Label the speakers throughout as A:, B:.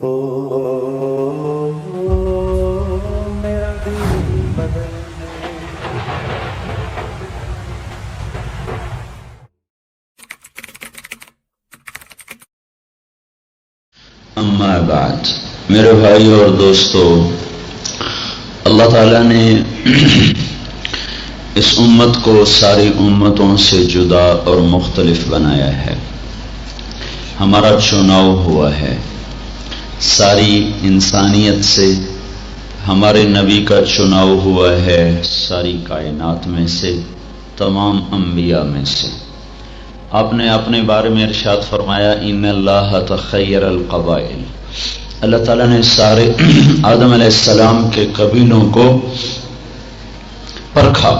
A: میرا دل بدل
B: اما بعد، میرے بھائی اور دوستو، اللہ تعالیٰ نے اس امت کو ساری امتوں سے جدا اور مختلف بنایا ہے. ہمارا چناؤ ہوا ہے. ساری انسانیت سے ہمارے نبی کا چناؤ ہوا ہے، ساری کائنات میں سے، تمام انبیاء میں سے. آپ نے اپنے بارے میں ارشاد فرمایا ان اللہ تخیر القبائل. اللہ تعالیٰ نے سارے آدم علیہ السلام کے قبیلوں کو پرکھا.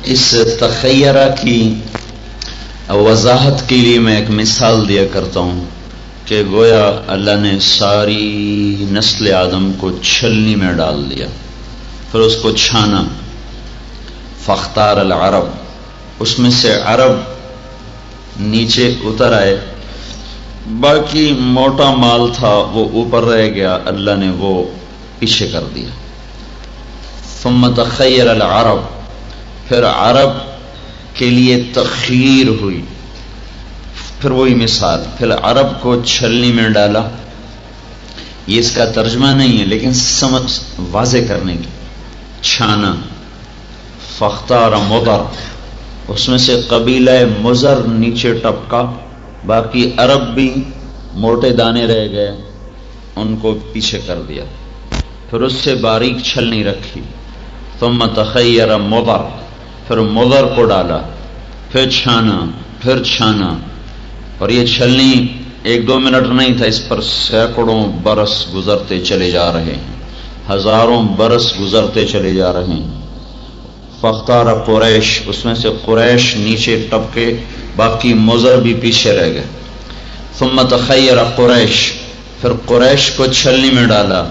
B: اس تخیرہ کی وضاحت کے لیے میں ایک مثال دیا کرتا ہوں کہ گویا اللہ نے ساری نسل آدم کو چھلنی میں ڈال دیا، پھر اس کو چھانا. فاختار العرب، اس میں سے عرب نیچے اتر آئے، باقی موٹا مال تھا وہ اوپر رہ گیا، اللہ نے وہ پیچھے کر دیا. ثم تخیر العرب، پھر عرب کے لیے تخیر ہوئی. پھر وہی مثال، پھر عرب کو چھلنی میں ڈالا. یہ اس کا ترجمہ نہیں ہے لیکن سمجھ واضح کرنے کی. چھانا. فاختار مضر، اس میں سے قبیلہ مضر نیچے ٹپکا، باقی عرب بھی موٹے دانے رہ گئے، ان کو پیچھے کر دیا. پھر اس سے باریک چھلنی رکھی. ثم تخیر مضر، پھر مضر کو ڈالا، پھر چھانا، پھر چھانا. اور یہ چھلنی 1-2 منٹ نہیں تھا، اس پر سینکڑوں برس گزرتے چلے جا رہے ہیں، ہزاروں برس گزرتے چلے جا رہے ہیں. فاختار قریش، اس میں سے قریش نیچے ٹپکے، باقی مضر بھی پیچھے رہ گئے. ثم تخیر قریش، پھر قریش کو چھلنی میں ڈالا،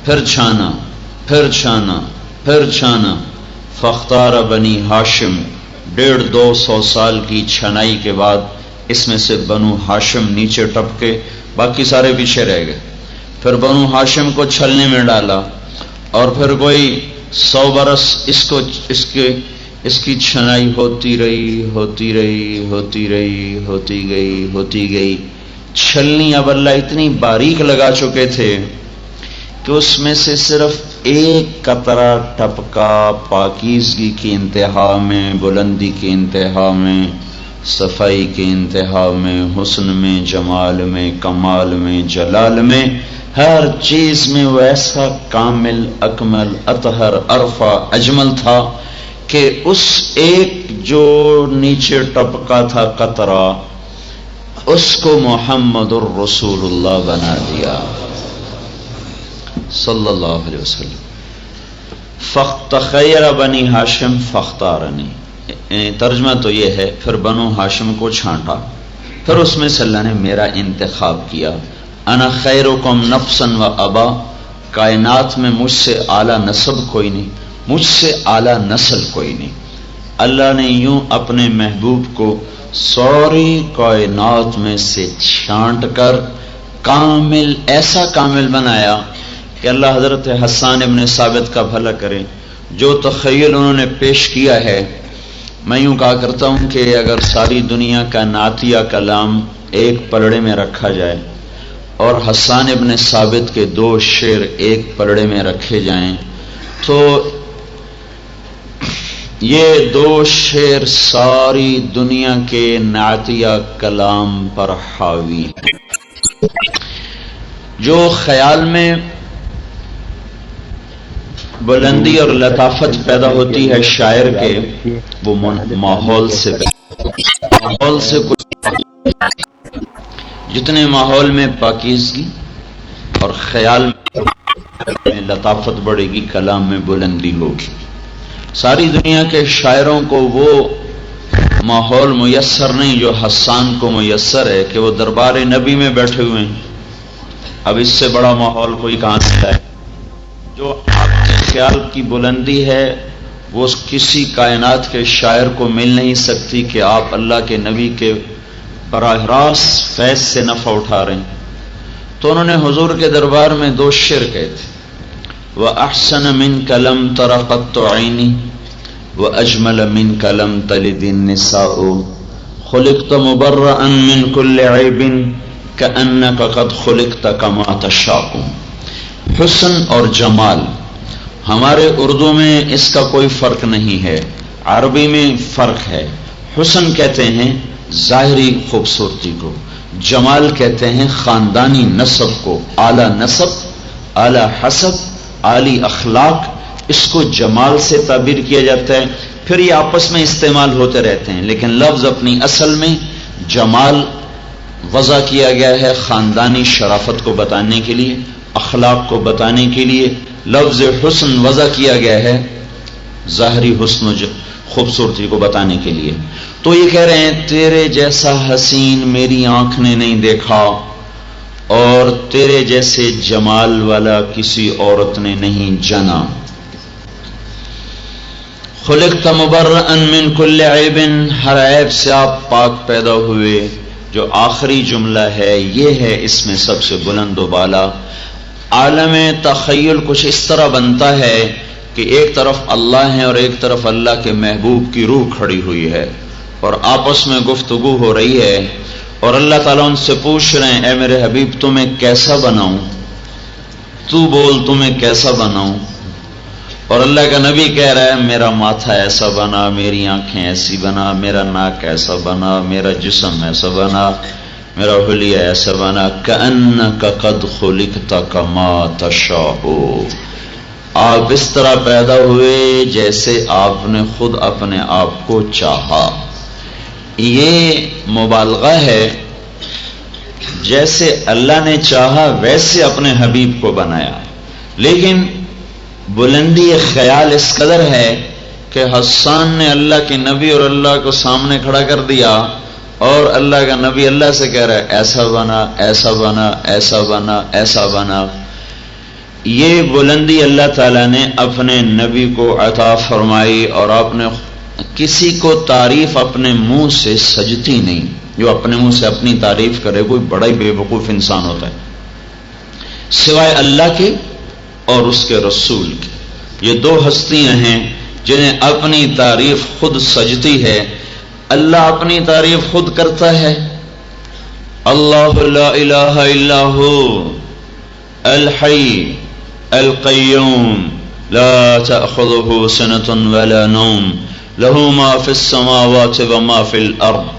B: پھر چھانا، پھر چھانا، پھر چھانا. فاختار بنی ہاشم، 150-200 سال کی چھنائی کے بعد اس میں سے بنو ہاشم نیچے ٹپکے، باقی سارے پیچھے رہ گئے. پھر بنو ہاشم کو چھلنے میں ڈالا، اور پھر کوئی 100 برس اس کی چھنائی ہوتی رہی، ہوتی رہی، ہوتی رہی، ہوتی گئی. چھلنی اب اللہ اتنی باریک لگا چکے تھے کہ اس میں سے صرف ایک قطرہ ٹپکا، پاکیزگی کی انتہا میں، بلندی کی انتہا میں، صفائی کی انتہا میں، حسن میں، جمال میں، کمال میں، جلال میں، ہر چیز میں وہ ایسا کامل، اکمل، اطہر، ارفع، اجمل تھا کہ اس ایک جو نیچے ٹپکا تھا قطرہ، اس کو محمد الرسول اللہ بنا دیا صلی اللہ علیہ وسلم. تخیر بنی ہاشم فاختارنی، ترجمہ تو یہ ہے پھر بنو ہاشم کو چھانٹا، پھر اس میں سے اللہ نے میرا انتخاب کیا. انا خیرکم نفسا و ابا، کائنات میں مجھ سے اعلیٰ نسب کوئی نہیں، مجھ سے اعلیٰ نسل کوئی نہیں. اللہ نے یوں اپنے محبوب کو ساری کائنات میں سے چھانٹ کر کامل، ایسا کامل بنایا کہ اللہ حضرت حسان ابن ثابت کا بھلا کرے. جو تخیل انہوں نے پیش کیا ہے، میں یوں کہا کرتا ہوں کہ اگر ساری دنیا کا نعتیہ کلام ایک پلڑے میں رکھا جائے اور حسان ابن ثابت کے 2 شعر ایک پلڑے میں رکھے جائیں تو یہ 2 شعر ساری دنیا کے نعتیہ کلام پر حاوی ہیں. جو خیال میں بلندی اور لطافت پیدا ہوتی ہے شاعر کے، وہ ماحول سے کچھ، جتنے ماحول میں پاکیزگی اور خیال میں لطافت بڑھے گی، کلام میں بلندی ہوگی. ساری دنیا کے شاعروں کو وہ ماحول میسر نہیں جو حسان کو میسر ہے کہ وہ دربار نبی میں بیٹھے ہوئے ہیں. اب اس سے بڑا ماحول کوئی کہاں سے ہے؟ جو آپ کے خیال کی بلندی ہے وہ کسی کائنات کے شاعر کو مل نہیں سکتی کہ آپ اللہ کے نبی کے براہ راست فیض سے نفع اٹھا رہے ہیں. تو انہوں نے حضور کے دربار میں 2 شعر کہے تھے، وَأَحْسَنَ مِنْكَ لَمْ تَرَ قَطُّ عَيْنِي وَأَجْمَلَ مِنْكَ لَمْ تَلِدِ النِّسَاءُ خُلِقْتَ مُبَرَّأً مِنْ كُلِّ عَيْبٍ كَأَنَّكَ قَدْ خُلِقْتَ كَمَا تَشَاءُ۔ حسن اور جمال ہمارے اردو میں اس کا کوئی فرق نہیں ہے، عربی میں فرق ہے۔ حسن کہتے ہیں ظاہری خوبصورتی کو، جمال کہتے ہیں خاندانی نسب کو، اعلی نسب، اعلی حسب، عالی اخلاق، اس کو جمال سے تعبیر کیا جاتا ہے۔ پھر یہ آپس میں استعمال ہوتے رہتے ہیں، لیکن لفظ اپنی اصل میں جمال وضع کیا گیا ہے خاندانی شرافت کو بتانے کے لیے، اخلاق کو بتانے کے لیے۔ لفظ حسن وضع کیا گیا ہے ظاہری حسن و خوبصورتی کو بتانے کے لیے۔ تو یہ کہہ رہے ہیں تیرے جیسا حسین میری آنکھ نے نہیں دیکھا، اور تیرے جیسے جمال والا کسی عورت نے نہیں جنا۔ خلقت مبرئا من کل عیب، ہر عیب سے آپ پاک پیدا ہوئے۔ جو آخری جملہ ہے یہ ہے اس میں سب سے بلند و بالا۔ عالم تخیل کچھ اس طرح بنتا ہے کہ ایک طرف اللہ ہے اور ایک طرف اللہ کے محبوب کی روح کھڑی ہوئی ہے، اور آپس میں گفتگو ہو رہی ہے، اور اللہ تعالیٰ ان سے پوچھ رہے ہیں اے میرے حبیب تمہیں کیسا بناؤں، تو بول تمہیں کیسا بناؤں؟ اور اللہ کا نبی کہہ رہا ہے میرا ماتھا ایسا بنا، میری آنکھیں ایسی بنا، میرا ناک ایسا بنا، میرا جسم ایسا بنا، میرا حلیہ ایسا بنا، کأنک قد خلقت کما تشاء، آپ اس طرح پیدا ہوئے جیسے آپ نے خود اپنے آپ کو چاہا۔ یہ مبالغہ ہے، جیسے اللہ نے چاہا ویسے اپنے حبیب کو بنایا، لیکن بلندی خیال اس قدر ہے کہ حسان نے اللہ کے نبی اور اللہ کو سامنے کھڑا کر دیا، اور اللہ کا نبی اللہ سے کہہ رہا ہے ایسا بنا، ایسا بنا، ایسا بنا، ایسا بنا۔ یہ بلندی اللہ تعالیٰ نے اپنے نبی کو عطا فرمائی، اور آپ نے کسی کو تعریف اپنے منہ سے سجتی نہیں۔ جو اپنے منہ سے اپنی تعریف کرے کوئی بڑا ہی بے وقوف انسان ہوتا ہے، سوائے اللہ کے اور اس کے رسول کی۔ یہ 2 ہستیاں ہیں جنہیں اپنی تعریف خود سجتی ہے۔ اللہ اپنی تعریف خود کرتا ہے، اللہ لا الہ الا ہو الحی القیوم لا تأخذه سنة ولا نوم له ما في السماوات وما في الأرض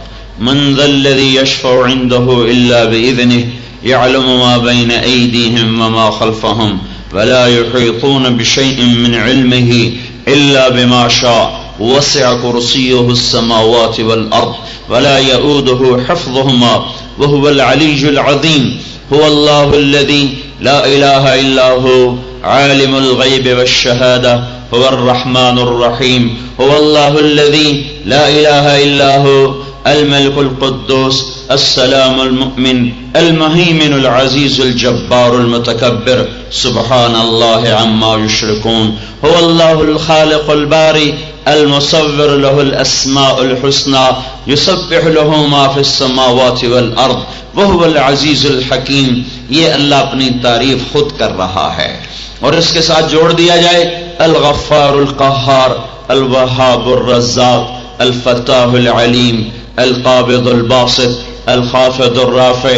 B: من ذا الذي يشفع عنده إلا بإذنه يعلم ما بين أيديهم وما خلفهم ولا يحيطون بشيء من علمه إلا بما شاء وسع كرسيه السماوات والأرض ولا يؤوده حفظهما وهو العلي العظيم هو الله الذي لا إله إلا هو عالم الغيب والشهادة هو الرحمن الرحيم هو الله الذي لا إله إلا هو الملك القدوس السلام المؤمن المهيمن العزيز الجبار المتكبر سبحان الله عما يشركون هو الله الخالق الباري المصور له الاسماء الحسنى يسبح له ما في السماوات والارض وهو العزيز الحكيم۔ یہ اللہ اپنی تعریف خود کر رہا ہے، اور اس کے ساتھ جوڑ دیا جائے الغفار القہار الوہاب الرزاق الفتاح العلیم القابض الباسط الخافض الرافع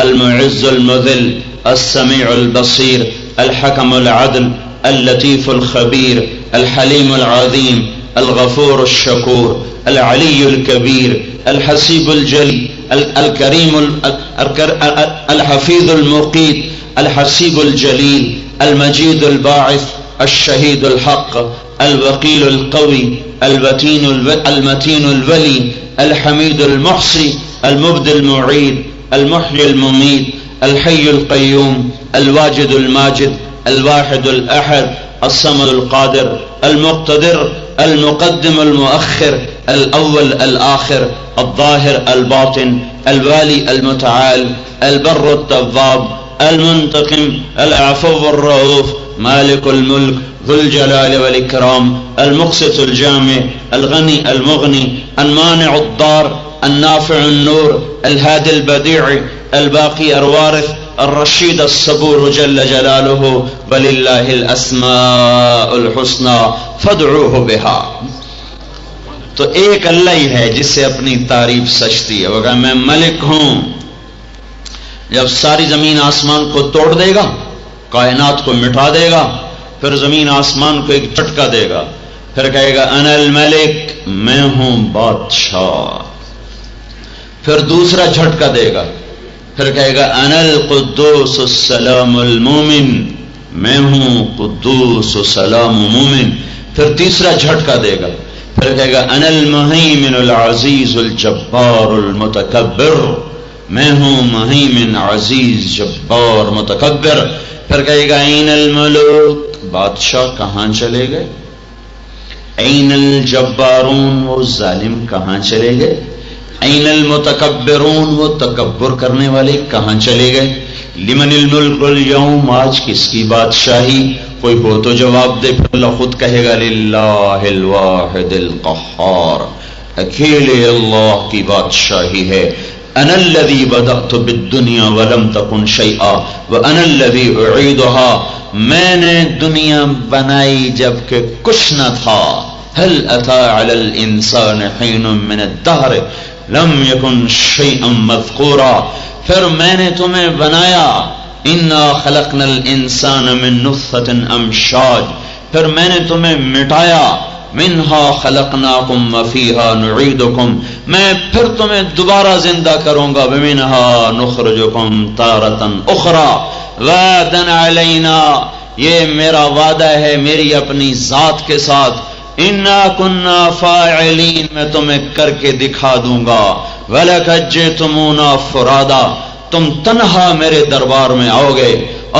B: المعز المذل السميع البصير الحكم العدل اللطيف الخبير الحليم العظيم الغفور الشكور العلي الكبير الحسيب الجلي الكريم الحفيظ المقيت الحسيب الجليل المجيد الباعث الشهيد الحق الوكيل القوي المتين الولي الحميد المحصي المبدي المعيد المحيي المميت الحي القيوم الواجد الماجد الواحد الأحد الصمد القادر المقتدر المقدم المؤخر الأول الآخر الظاهر الباطن الوالي المتعال البر التواب المنتقم العفو الرؤوف مالك الملك ذو الجلال والإكرام المقسط الجامع الغني المغني المانع الضار النافع النور الهادي البديع الباقي الوارث الرشید الصبور جل جلالہ وللہ الاسماء الحسنى فادعوہ بہا. تو ایک اللہ ہی ہے جس سے اپنی تعریف سچتی ہے. وہ کہا میں ملک ہوں. جب ساری زمین آسمان کو توڑ دے گا، کائنات کو مٹا دے گا، پھر زمین آسمان کو ایک جھٹکا دے گا، پھر کہے گا انا الملک، میں ہوں بادشاہ. پھر دوسرا جھٹکا دے گا، پھر کہے گا انا القدوس السلام المومن، میں ہوں قدوس السلام مومن. پھر تیسرا جھٹکا دے گا، پھر کہے گا انا المہیمن العزیز الجبار المتکبر، میں ہوں مہیمن عزیز جبار متکبر. پھر کہے گا این الملوک، بادشاہ کہاں چلے گئے؟ این الجبارون، وہ ظالم کہاں چلے گئے؟ این المتکبرون، وہ تکبر کرنے والے کہاں چلے گئے؟ لمن الملک اليوم، آج کس کی بادشاہی؟ کوئی ہو تو جواب دے. پھر اللہ خود کہے گا للہ الواحد القہار، اکیلے اللہ کی بادشاہی ہے. انا الذی بدأت بالدنیا ولم تکن شیئا وانا الذی اعیدها، میں نے دنیا بنائی جبکہ کچھ نہ تھا. هل اتى على الانسان حین من الدہر لم یکن شیئا مذکورا. پھر میں نے تمہیں بنایا، انا خلقنا الانسان من نطفۃ امشاج، پھر میں نے تمہیں مٹایا، منہا خلقناکم وفیہا نعیدکم، میں پھر تمہیں دوبارہ زندہ کروں گا، ومنہا نخرجکم تارۃ اخری وعدا علینا، یہ میرا وعدہ ہے میری اپنی ذات کے ساتھ. انا کنا فاعلین، میں تمہیں کر کے دکھا دوں گا. وَلَقَدْ جِئْتُمُونَا فُرَادًا، تم تنہا میرے دربار میں آؤ گے.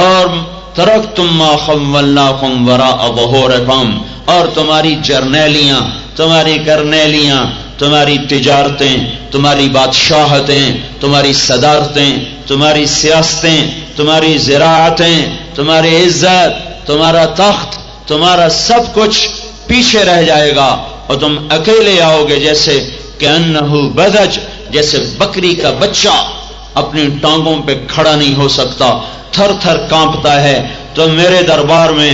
B: اور ترکتم ما خولناکم وراء ظہورکم، اور تمہاری جرنیلیاں، تمہاری کرنیلیاں، تمہاری تجارتیں، تمہاری بادشاہتیں، تمہاری صدارتیں، تمہاری سیاستیں، تمہاری زراعتیں، تمہاری عزت، تمہارا تخت، تمہارا سب کچھ پیچھے رہ جائے گا اور تم اکیلے آؤ گے. جیسے کہ انہو بدج، جیسے بکری کا بچہ اپنی ٹانگوں پہ کھڑا نہیں ہو سکتا، تھر تھر کانپتا ہے، تو میرے دربار میں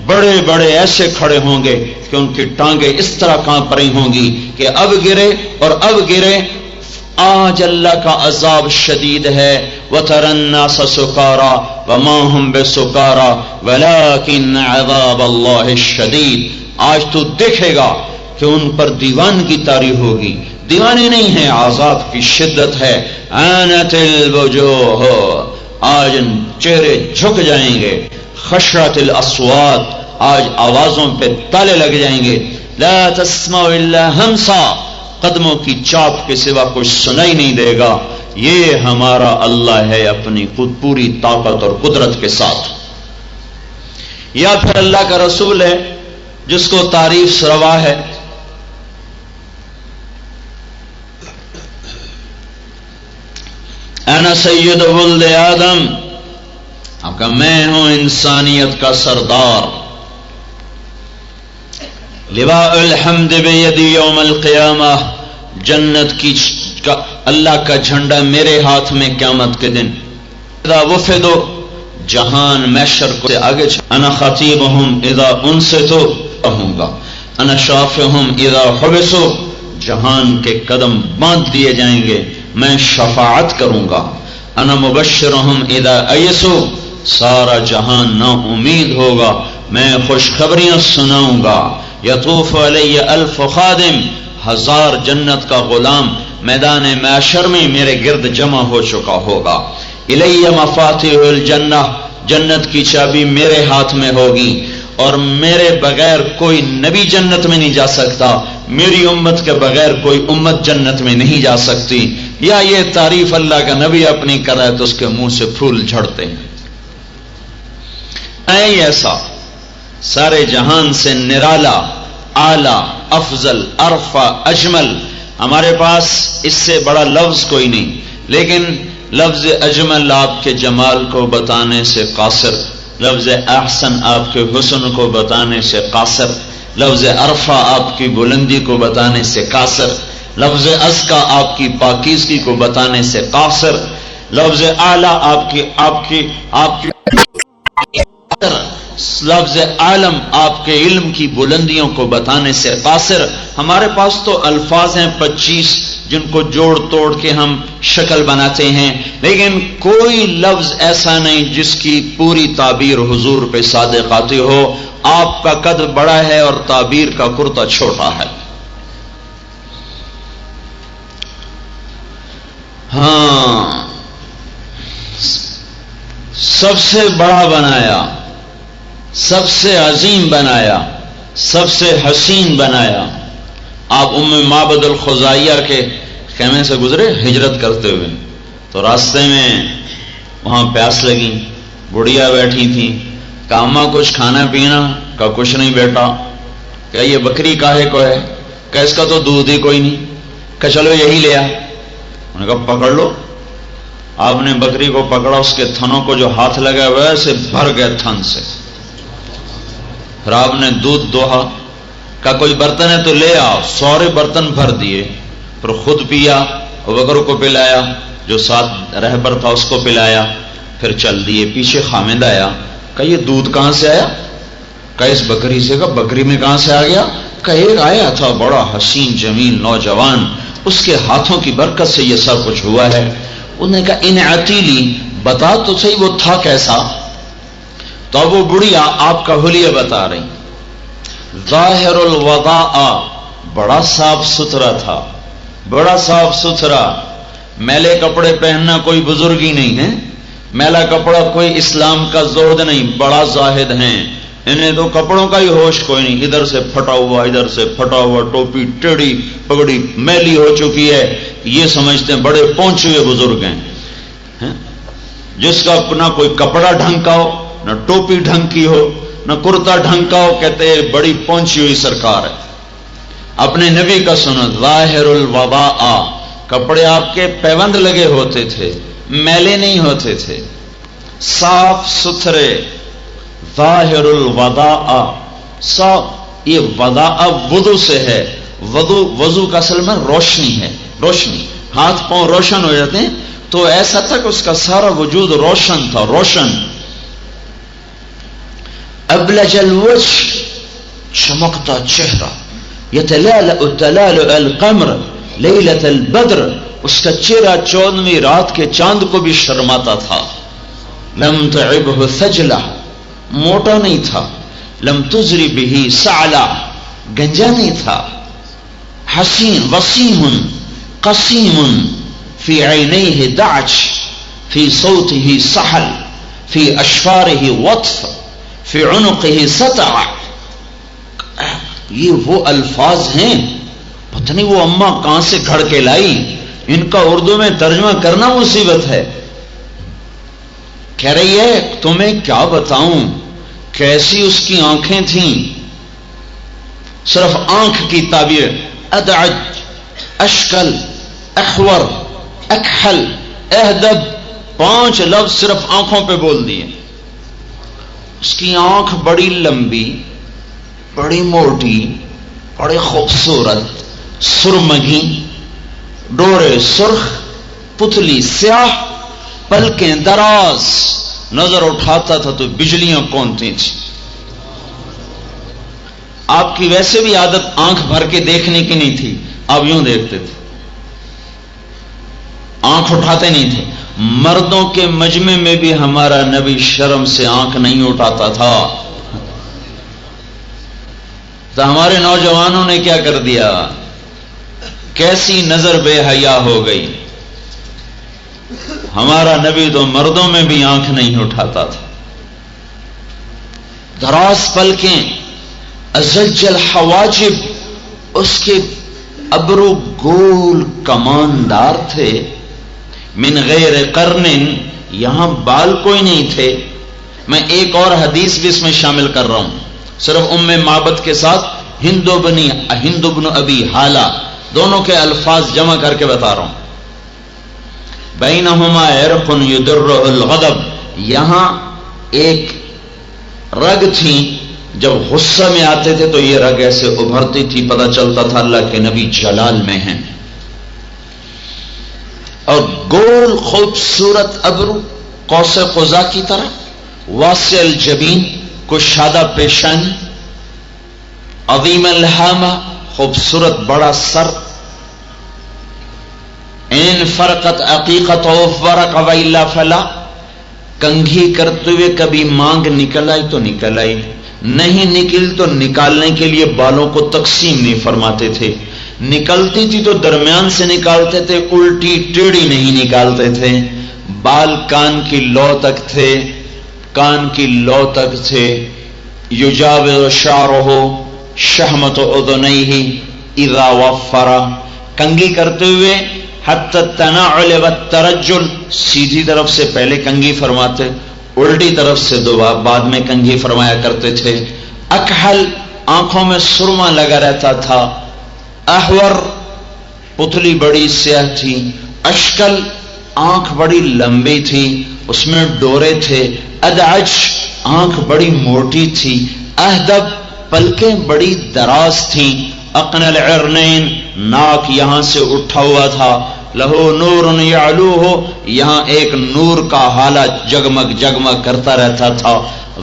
B: بڑے بڑے ایسے کھڑے ہوں گے کہ ان کی ٹانگیں اس طرح کانپ رہی ہوں گی کہ اب گرے اور اب گرے. آج اللہ کا عذاب شدید ہے. وَتَرَى النَّاسَ سُكَارَى وَمَا هُمْ بِسُكَارَى وَلَكِنَّ عَذَابَ اللَّهِ الشَّدِيدُ. آج تو دیکھے گا کہ ان پر دیوانگی طاری ہوگی. دیوانے نہیں ہیں، عذاب کی شدت ہے. عَانَتِ الْوُجُوهُ، آج چہرے جھک جائیں گے. خشعت الاصوات، آج آوازوں پہ تالے لگ جائیں گے. لا تسمع الا ہمسا، قدموں کی چاپ کے سوا کچھ سنائی نہیں دے گا. یہ ہمارا اللہ ہے اپنی پوری طاقت اور قدرت کے ساتھ. یا پھر اللہ کا رسول ہے جس کو تعریف روا ہے. انا سید ولد آدم، آپ کا میں ہوں انسانیت کا سردار. لواء الحمد بیدی یوم القیامہ، جنت کی اللہ کا جھنڈا میرے ہاتھ میں قیامت کے دن. اذا وفدوا، جہان محشر کو آگے. انا خطیبہم اذا انصتوا، کہوں گا. انا شافعہم اذا حبسوا، جہان کے قدم باندھ دیے جائیں گے، میں شفاعت کروں گا. انا مبشرہم اذا ایسوا، سارا جہان نا امید ہوگا، میں خوشخبریاں سناؤں گا. یطوف علی الف خادم، 1000 جنت کا غلام میدان محشر میں میرے گرد جمع ہو چکا ہوگا. الی مفاتیح الجنہ، جنت کی چابی میرے ہاتھ میں ہوگی، اور میرے بغیر کوئی نبی جنت میں نہیں جا سکتا، میری امت کے بغیر کوئی امت جنت میں نہیں جا سکتی. یا یہ تعریف اللہ کا نبی اپنی کرے تو اس کے منہ سے پھول جھڑتے ہیں. ایسا سارے جہان سے نرالا، اعلی، افضل، ارفع، اجمل، ہمارے پاس اس سے بڑا لفظ کوئی نہیں. لیکن لفظ اجمل آپ کے جمال کو بتانے سے قاصر، لفظ احسن آپ کے حسن کو بتانے سے قاصر، لفظ ارفع آپ کی بلندی کو بتانے سے قاصر، لفظ ازکا آپ کی پاکیزگی کو بتانے سے قاصر. لفظ اعلیٰ آپ کی لفظ عالم آپ کے علم کی بلندیوں کو بتانے سے قاصر. ہمارے پاس تو الفاظ ہیں 25 جن کو جوڑ توڑ کے ہم شکل بناتے ہیں، لیکن کوئی لفظ ایسا نہیں جس کی پوری تعبیر حضور پہ صادق آتی ہو. آپ کا قد بڑا ہے اور تعبیر کا کرتا چھوٹا ہے. ہاں، سب سے بڑا بنایا، سب سے عظیم بنایا، سب سے حسین بنایا. آپ ام معبد الخزائیہ کے خیمے سے گزرے ہجرت کرتے ہوئے، تو راستے میں وہاں پیاس لگی، بڑھیا بیٹھی تھی. کہا اماں کچھ کھانا پینا؟ کہا کچھ نہیں بیٹا. کہا یہ بکری کاہے کو ہے؟ کہا اس کا تو دودھ ہی کوئی نہیں. کہا چلو یہی لے آ. انہوں نے کہا پکڑ لو. آپ نے بکری کو پکڑا، اس کے تھنوں کو جو ہاتھ لگا ہوا ہے اسے بھر گئے تھن سے. پھر آپ نے دودھ دوہا. کہا کوئی برتن ہے تو لے آ. سارے برتن بھر دیے. پھر خود پیا، ابوبکر کو پلایا، جو ساتھ رہبر تھا اس کو پلایا. پھر چل دیے. پیچھے خامد آیا. کہا یہ دودھ کہاں سے آیا؟ کہا اس بکری سے. کہا بکری میں کہاں سے آ گیا؟ کہا ایک آیا تھا بڑا حسین جمیل نوجوان، اس کے ہاتھوں کی برکت سے یہ سب کچھ ہوا ہے. انہوں نے کہا ان عتیلی، بتا تو صحیح وہ تھا کیسا؟ تو وہ بڑھیا آپ کا حلیہ بتا رہی. ظاہر الوضاء، بڑا صاف ستھرا تھا، بڑا صاف ستھرا. میلے کپڑے پہننا کوئی بزرگی نہیں ہے، میلا کپڑا کوئی اسلام کا زہد نہیں، بڑا زاہد ہیں. انہیں تو کپڑوں کا ہی ہوش کوئی نہیں. ادھر سے پھٹا ہوا، ادھر سے پھٹا ہوا، ٹوپی ٹیڑھی، پگڑی میلی ہو چکی ہے. یہ سمجھتے ہیں بڑے پہنچے ہوئے بزرگ ہیں. جس کا نہ کوئی کپڑا ڈھنگ کا ہو، نہ ٹوپی ڈھنگ کی ہو، نہ کرتا ڈھنگ کا ہو، کہتے ہیں بڑی پہنچی ہوئی سرکار ہے. اپنے نبی کا سنو، ظاہر الوضاء، کپڑے آپ کے پیوند لگے ہوتے تھے، میلے نہیں ہوتے تھے، صاف ستھرے. ظاہر الوضاء، صاف. یہ وضاء وضو سے ہے. وضو کا اصل میں روشنی ہے، روشنی. ہاتھ پاؤں روشن ہو جاتے ہیں، تو ایسا تھا کہ اس کا سارا وجود روشن تھا، روشن. ابلج الوجه، چمکتا چہرہ. یتلالأ تلالؤ القمر لیلۃ البدر، اس کا چہرہ 14ویں رات کے چاند کو بھی شرماتا تھا. لم تعبه ثجلہ، موٹا نہیں تھا. لم تزری به سعلہ، گنجا نہیں تھا. حسین وسیم قسیم، فی عینیہ دعج، فی صوتہ سحل، فی اشفارہ وطف، فی عنقہ سطع. یہ وہ الفاظ ہیں، پتہ نہیں وہ اماں کہاں سے گھڑ کے لائی. ان کا اردو میں ترجمہ کرنا مصیبت ہے. کہہ رہی ہے تمہیں کیا بتاؤں کیسی اس کی آنکھیں تھیں. صرف آنکھ کی تعبیر، ادعج، اشکل، احور، اکحل، اہدب، 5 لفظ صرف آنکھوں پہ بول دیے. اس کی آنکھ بڑی لمبی، بڑی موٹی، بڑی خوبصورت، سرمگی، ڈورے سرخ، پتلی سیاہ، پلکیں دراز. نظر اٹھاتا تھا تو بجلیاں کونتی تھی. آپ کی ویسے بھی عادت آنکھ بھر کے دیکھنے کی نہیں تھی، آپ یوں دیکھتے تھے، آنکھ اٹھاتے نہیں تھے. مردوں کے مجمع میں بھی ہمارا نبی شرم سے آنکھ نہیں اٹھاتا تھا. تو ہمارے نوجوانوں نے کیا کر دیا، کیسی نظر بے حیا ہو گئی. ہمارا نبی تو مردوں میں بھی آنکھ نہیں اٹھاتا تھا. دراز پلکیں، ازج الحواجب، اس کے ابرو گول کماندار تھے. من غیر قرن، یہاں بال کوئی نہیں تھے. میں ایک اور حدیث بھی اس میں شامل کر رہا ہوں، صرف ام معبد کے ساتھ ہند بن ابی حالہ دونوں کے الفاظ جمع کر کے بتا رہا ہوں. بینہما عرق یدرہ الغضب، یہاں ایک رگ تھی، جب غصہ میں آتے تھے تو یہ رگ ایسے ابھرتی تھی، پتہ چلتا تھا اللہ کے نبی جلال میں ہیں. اور گول خوبصورت ابرو قوس قزح کی طرح، واسع الجبین کشادہ پیشانی، عظیم الہامہ خوبصورت بڑا سر، ان فرقت عقیقت و فرق والا فلا، کنگھی کرتے ہوئے کبھی مانگ نکل آئی تو نکل آئی، نہیں نکل تو نکالنے کے لیے بالوں کو تقسیم نہیں فرماتے تھے، نکلتی تھی تو درمیان سے نکالتے تھے، الٹی ٹیڑھی نہیں نکالتے تھے، بال کان کی لو تک تھے، کان کی لو تک تھے، یجاوز شعرہ شہمت اذنیہ اذا وفر، کنگھی کرتے ہوئے حتی التنعل والترجل، سیدھی طرف سے پہلے کنگھی فرماتے، الٹی طرف سے بعد میں کنگھی فرمایا کرتے تھے، اکحل آنکھوں میں سرما لگا رہتا تھا، احور پتلی بڑی سیاہ تھی، اشکل آنکھ بڑی لمبی تھی اس میں ڈورے تھے، ادعج آنکھ بڑی موٹی تھی، اہدب پلکیں بڑی دراز تھیں، اقن العرنین ناک یہاں سے اٹھا ہوا تھا، لہو نور یعلوہ یہاں ایک نور کا حالہ جگمگ جگمگ کرتا رہتا تھا،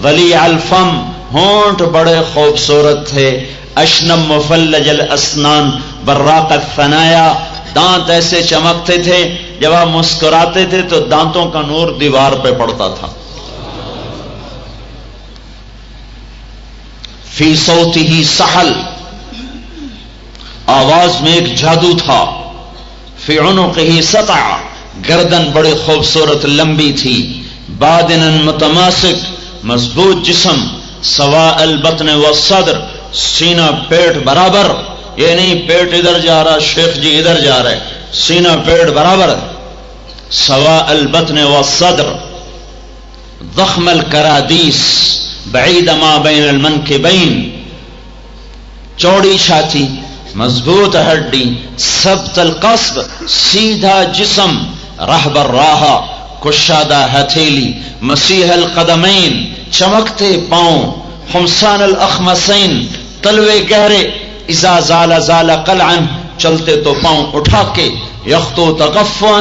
B: ولیع الفم ہونٹ بڑے خوبصورت تھے، اشنم مفلج الاسنان براق الثنایا دانت ایسے چمکتے تھے جب آپ مسکراتے تھے تو دانتوں کا نور دیوار پہ پڑتا تھا، فی صوتہ سحل آواز میں ایک جادو تھا، فی عنقہ سطع گردن بڑی خوبصورت لمبی تھی، بادنا متماسک مضبوط جسم، سواء البطن والصدر سینہ پیٹ برابر، یہ نہیں پیٹ ادھر جا رہا شیخ جی ادھر جا رہے، سینہ پیٹ برابر، سواء البطن والصدر، ضخم الکرادیس بعید ما بین المنکبین، چوڑی چھاتی مضبوط ہڈی، ثبت القصب سیدھا جسم، رہب الراحہ کشادہ ہتھیلی، مسیح القدمین چمکتے پاؤں، خمسان الاخمسین تلوے گہرے، اذا زال زال قلعا چلتے تو پاؤں اٹھا کے، یخطو تقفعا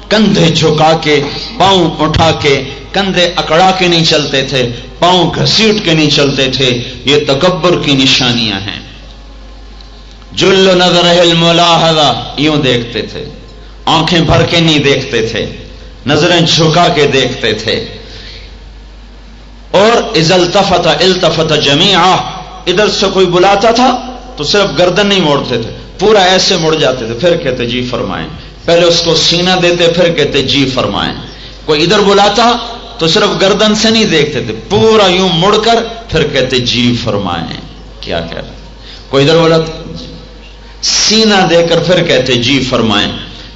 B: کندھے جھکا کے، پاؤں اٹھا کے، کندھے اکڑا کے نہیں چلتے تھے، پاؤں گھسیٹ کے نہیں چلتے تھے، یہ تکبر کی نشانیاں ہیں، جل نظرہ الملاحظہ یوں دیکھتے تھے، آنکھیں بھر کے نہیں دیکھتے تھے، نظریں جھکا کے دیکھتے تھے، اور اذا التفت التفت جمیعا، ادھر سے کوئی بلاتا تھا تو صرف گردن نہیں موڑتے تھے، پورا ایسے مڑ جاتے تھے، پھر کہتے جی فرمائیں، پہلے اس کو سینہ دیتے پھر کہتے جی فرمائیں، کوئی ادھر بلاتا تو صرف گردن سے نہیں دیکھتے تھے، پورا یوں مڑ کر پھر کہتے جی فرمائیں، کیا کہہ رہے، کوئی ادھر بولا سینہ دے کر پھر کہتے جی فرمائیں،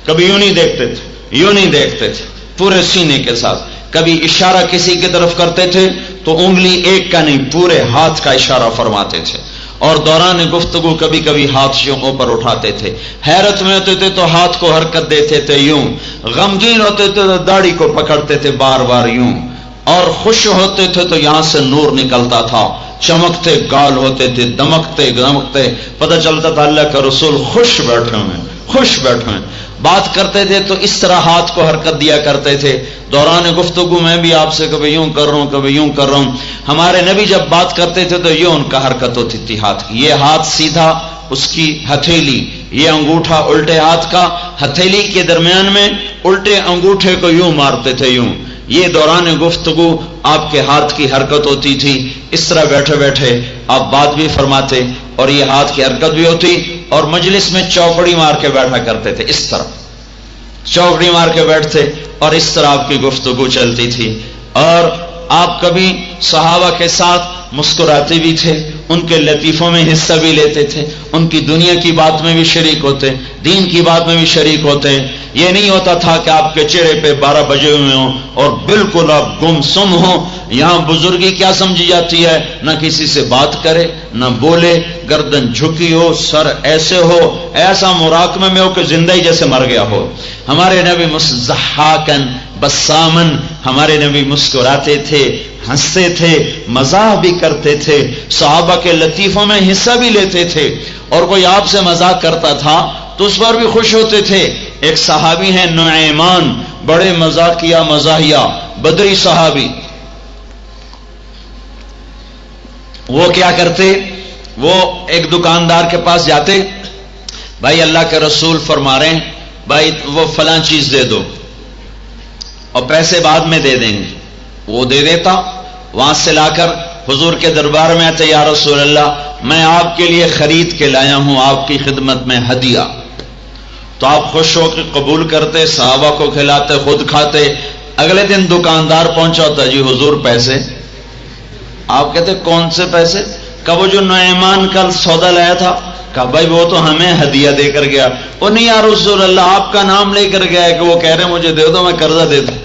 B: کبھی یوں نہیں دیکھتے تھے، یوں نہیں دیکھتے تھے، پورے سینے کے ساتھ، کبھی اشارہ کسی کی طرف کرتے تھے تو انگلی ایک کا نہیں پورے ہاتھ کا اشارہ فرماتے تھے، اور دوران گفتگو کبھی کبھی ہاتھ یوں اوپر اٹھاتے تھے، حیرت میں ہوتے تھے تو ہاتھ کو حرکت دیتے تھے یوں، غمگین ہوتے تھے تو داڑھی کو پکڑتے تھے بار بار یوں، اور خوش ہوتے تھے تو یہاں سے نور نکلتا تھا، چمکتے گال ہوتے تھے، دمکتے دمکتے پتہ چلتا تھا اللہ کا رسول خوش بیٹھے ہوئے، خوش بیٹھے ہوئے، بات کرتے تھے تو اس طرح ہاتھ کو حرکت دیا کرتے تھے، دوران گفتگو میں بھی آپ سے کبھی یوں کر رہا ہوں کبھی یوں کر رہا ہوں، ہمارے نبی جب بات کرتے تھے تو یوں ان کا حرکت ہوتی تھی ہاتھ کی، یہ ہاتھ سیدھا اس کی ہتھیلی، یہ انگوٹھا الٹے ہاتھ کا، ہتھیلی کے درمیان میں الٹے انگوٹھے کو یوں مارتے تھے یوں، یہ دوران گفتگو آپ کے ہاتھ کی حرکت ہوتی تھی، اس طرح بیٹھے بیٹھے آپ بات بھی فرماتے اور یہ ہاتھ کی حرکت بھی ہوتی، اور مجلس میں چوکڑی مار کے بیٹھا کرتے تھے، اس طرح چوکڑی مار کے بیٹھتے اور اس طرح آپ کی گفتگو چلتی تھی، اور آپ کبھی صحابہ کے ساتھ مسکراتے بھی تھے، ان کے لطیفوں میں حصہ بھی لیتے تھے، ان کی دنیا کی بات میں بھی شریک ہوتے، دین کی بات میں بھی شریک ہوتے، یہ نہیں ہوتا تھا کہ آپ کے چہرے پہ 12 بجے ہوئے ہوں اور بالکل آپ گم سم ہوں، یہاں بزرگی کیا سمجھی جاتی ہے، نہ کسی سے بات کرے نہ بولے، گردن جھکی ہو، سر ایسے ہو، ایسا مراقبے میں ہو کہ زندہ ہی جیسے مر گیا ہو، ہمارے نبی ضحاکن بسامن، ہمارے نبی مسکراتے تھے، ہنستے تھے، مزاح بھی کرتے تھے، صحابہ کے لطیفوں میں حصہ بھی لیتے تھے، اور کوئی آپ سے مزاح کرتا تھا تو اس پر بھی خوش ہوتے تھے، ایک صحابی ہیں نعیمان، بڑے مزاحیہ بدری صحابی. وہ کیا کرتے؟ وہ ایک دکاندار کے پاس جاتے، بھائی اللہ کے رسول فرما رہے ہیں بھائی وہ فلاں چیز دے دو اور پیسے بعد میں دے دیں گے. وہ دے دیتا، وہاں سے لا کر حضور کے دربار میں آتے، یا رسول اللہ میں آپ کے لیے خرید کے لایا ہوں آپ کی خدمت میں ہدیہ. تو آپ خوش ہو کے قبول کرتے، صحابہ کو کھلاتے، خود کھاتے. اگلے دن دکاندار پہنچا ہوتا، جی حضور پیسے. آپ کہتے کون سے پیسے؟ کہ وہ جو نعیمان کل سودا لایا تھا. کہا بھائی وہ تو ہمیں ہدیہ دے کر گیا. وہ نہیں یا رسول اللہ آپ کا نام لے کر گیا ہے کہ وہ کہہ رہے ہیں مجھے دے دو میں قرضہ دے دوں.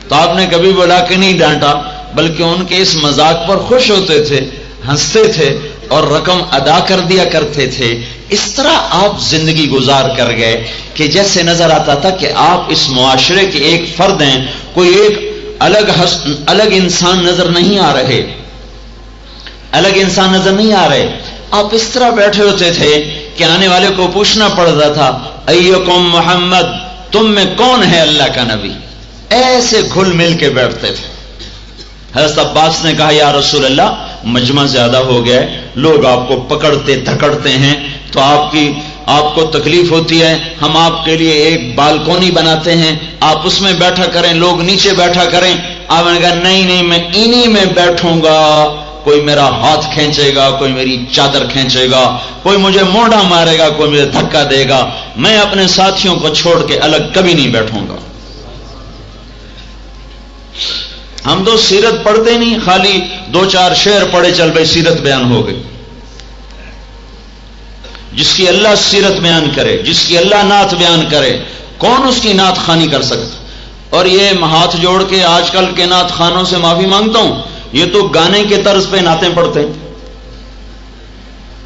B: تو آپ نے کبھی بولا کہ نہیں ڈانٹا، بلکہ ان کے اس مذاق پر خوش ہوتے تھے، ہنستے تھے اور رقم ادا کر دیا کرتے تھے. اس طرح آپ زندگی گزار کر گئے کہ جیسے نظر آتا تھا کہ آپ اس معاشرے کے ایک فرد ہیں، کوئی ایک الگ انسان نظر نہیں آ رہے، الگ انسان نظر نہیں آ رہے. آپ اس طرح بیٹھے ہوتے تھے کہ آنے والے کو پوچھنا پڑتا تھا ایکم محمد، تم میں کون ہے اللہ کا نبی؟ ایسے گھل مل کے بیٹھتے تھے. حضرت عباس نے کہا یا رسول اللہ مجمع زیادہ ہو گیا ہے، لوگ آپ کو پکڑتے دھکڑتے ہیں تو آپ کو تکلیف ہوتی ہے، ہم آپ کے لیے ایک بالکونی بناتے ہیں، آپ اس میں بیٹھا کریں، لوگ نیچے بیٹھا کریں. آپ نے کہا نہیں میں انہی میں بیٹھوں گا. کوئی میرا ہاتھ کھینچے گا، کوئی میری چادر کھینچے گا، کوئی مجھے موڑا مارے گا، کوئی مجھے دھکا دے گا، میں اپنے ساتھیوں کو چھوڑ کے الگ کبھی نہیں بیٹھوں گا. ہم تو سیرت پڑھتے نہیں، خالی 2-4 شعر پڑھے چل بھائی سیرت بیان ہو گئی. جس کی اللہ سیرت بیان کرے، جس کی اللہ نعت بیان کرے، کون اس کی نعت خوانی کر سکتا؟ اور یہ ہاتھ جوڑ کے آج کل کے نعت خوانوں سے معافی مانگتا ہوں، یہ تو گانے کے طرز پہ نعتیں پڑھتے ہیں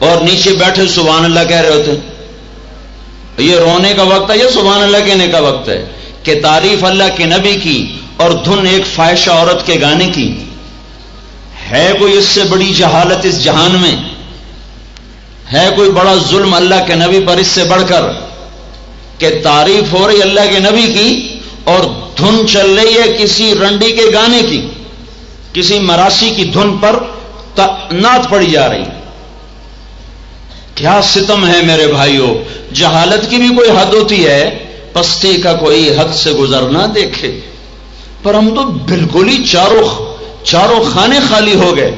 B: اور نیچے بیٹھے سبحان اللہ کہہ رہے ہوتے ہیں. یہ رونے کا وقت ہے یا سبحان اللہ کہنے کا وقت ہے کہ تعریف اللہ کے نبی کی اور دھن ایک فاحشہ عورت کے گانے کی؟ ہے کوئی اس سے بڑی جہالت اس جہان میں؟ ہے کوئی بڑا ظلم اللہ کے نبی پر اس سے بڑھ کر کہ تعریف ہو رہی اللہ کے نبی کی اور دھن چل رہی ہے کسی رنڈی کے گانے کی، کسی مراسی کی دھن پر نعت پڑی جا رہی؟ کیا ستم ہے میرے بھائیوں. جہالت کی بھی کوئی حد ہوتی ہے، پستی کا کوئی حد سے گزرنا دیکھے. پر ہم تو بالکل ہی چاروں خانے خالی ہو گئے.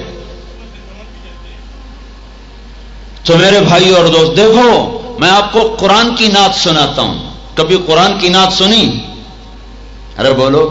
B: تو میرے بھائی اور دوست دیکھو، میں آپ کو قرآن کی نعت سناتا ہوں. کبھی قرآن کی نعت سنی؟ ارے بولو.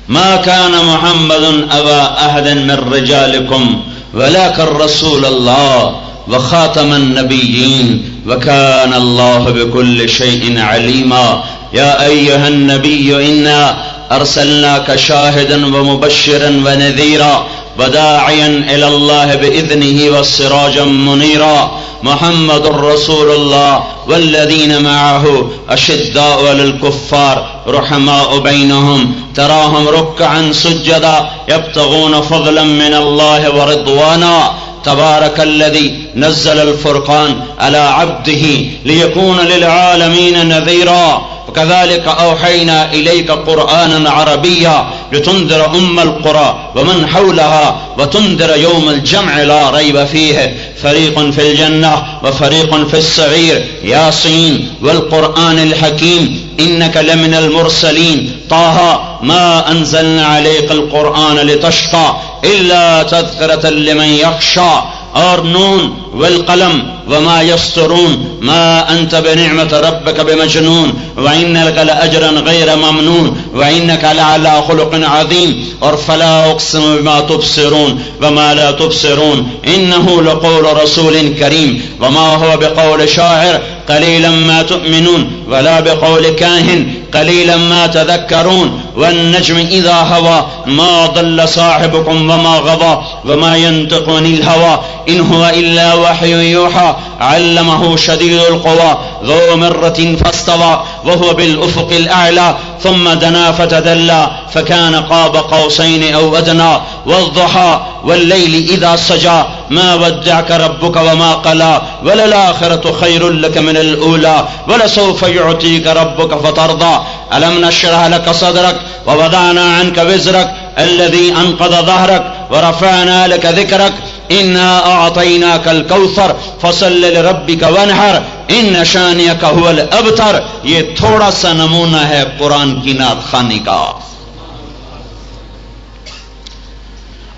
B: ما كان محمد ابا احد من رجالكم ولكن رسول الله وخاتم النبيين وكان الله بكل شيء عليما. يا ايها النبي انا ارسلناك شاهدا ومبشرا ونذيرا وداعيا الى الله باذنه وسراجا منيرا. محمد رسول الله والذين معه اشداء على الكفار رحماء بينهم تراهم ركعا سجدا يبتغون فضلا من الله ورضوانا. تبارك الذي نزل الفرقان على عبده ليكون للعالمين نذيرا. وكذلك أوحينا إليك قرآنا عربيا لتنذر أم القرى ومن حولها وتنذر يوم الجمع لا ريب فيه فريق في الجنة وفريق في السعير. ياسين والقرآن الحكيم إنك لمن المرسلين. طه ما أنزلنا عليك القرآن لتشقى إلا تذكرة لمن يخشى. اور نون والقلم وما يسطرون ما أنت بنعمة ربك بمجنون وإن لك لأجرا غير ممنون وإنك لعلى خلق عظيم. اور فلا أقسم بما تبصرون وما لا تبصرون إنه لقول رسول كريم وما هو بقول شاعر قليلا ما تؤمنون ولا بقول كاهن قليلا ما تذكرون. والنجم إذا هوى ما ضل صاحبكم وما غضى وما ينطق عن الهوى إن هو إلا وحي يوحى علمه شديد القوى ذو مرة فاستوى وهو بالأفق الأعلى ثم دنا فتدلى فكان قاب قوسين أو أدنى. والضحى واللیل اذا سجا ما ودعك ربك وما قلى وللآخرة خير لك من الأولى ولسوف يعطيك ربك فترضى ألم نشرح لك صدرك ووضعنا عنك وزرك الذي أنقض ظهرك ورفعنا لك ذكرك إنا أعطيناك الكوثر فصل لربك وانحر إن شانئك هو الأبتر. یہ تھوڑا سا نمونہ ہے قرآن کی نعت خوانی کا.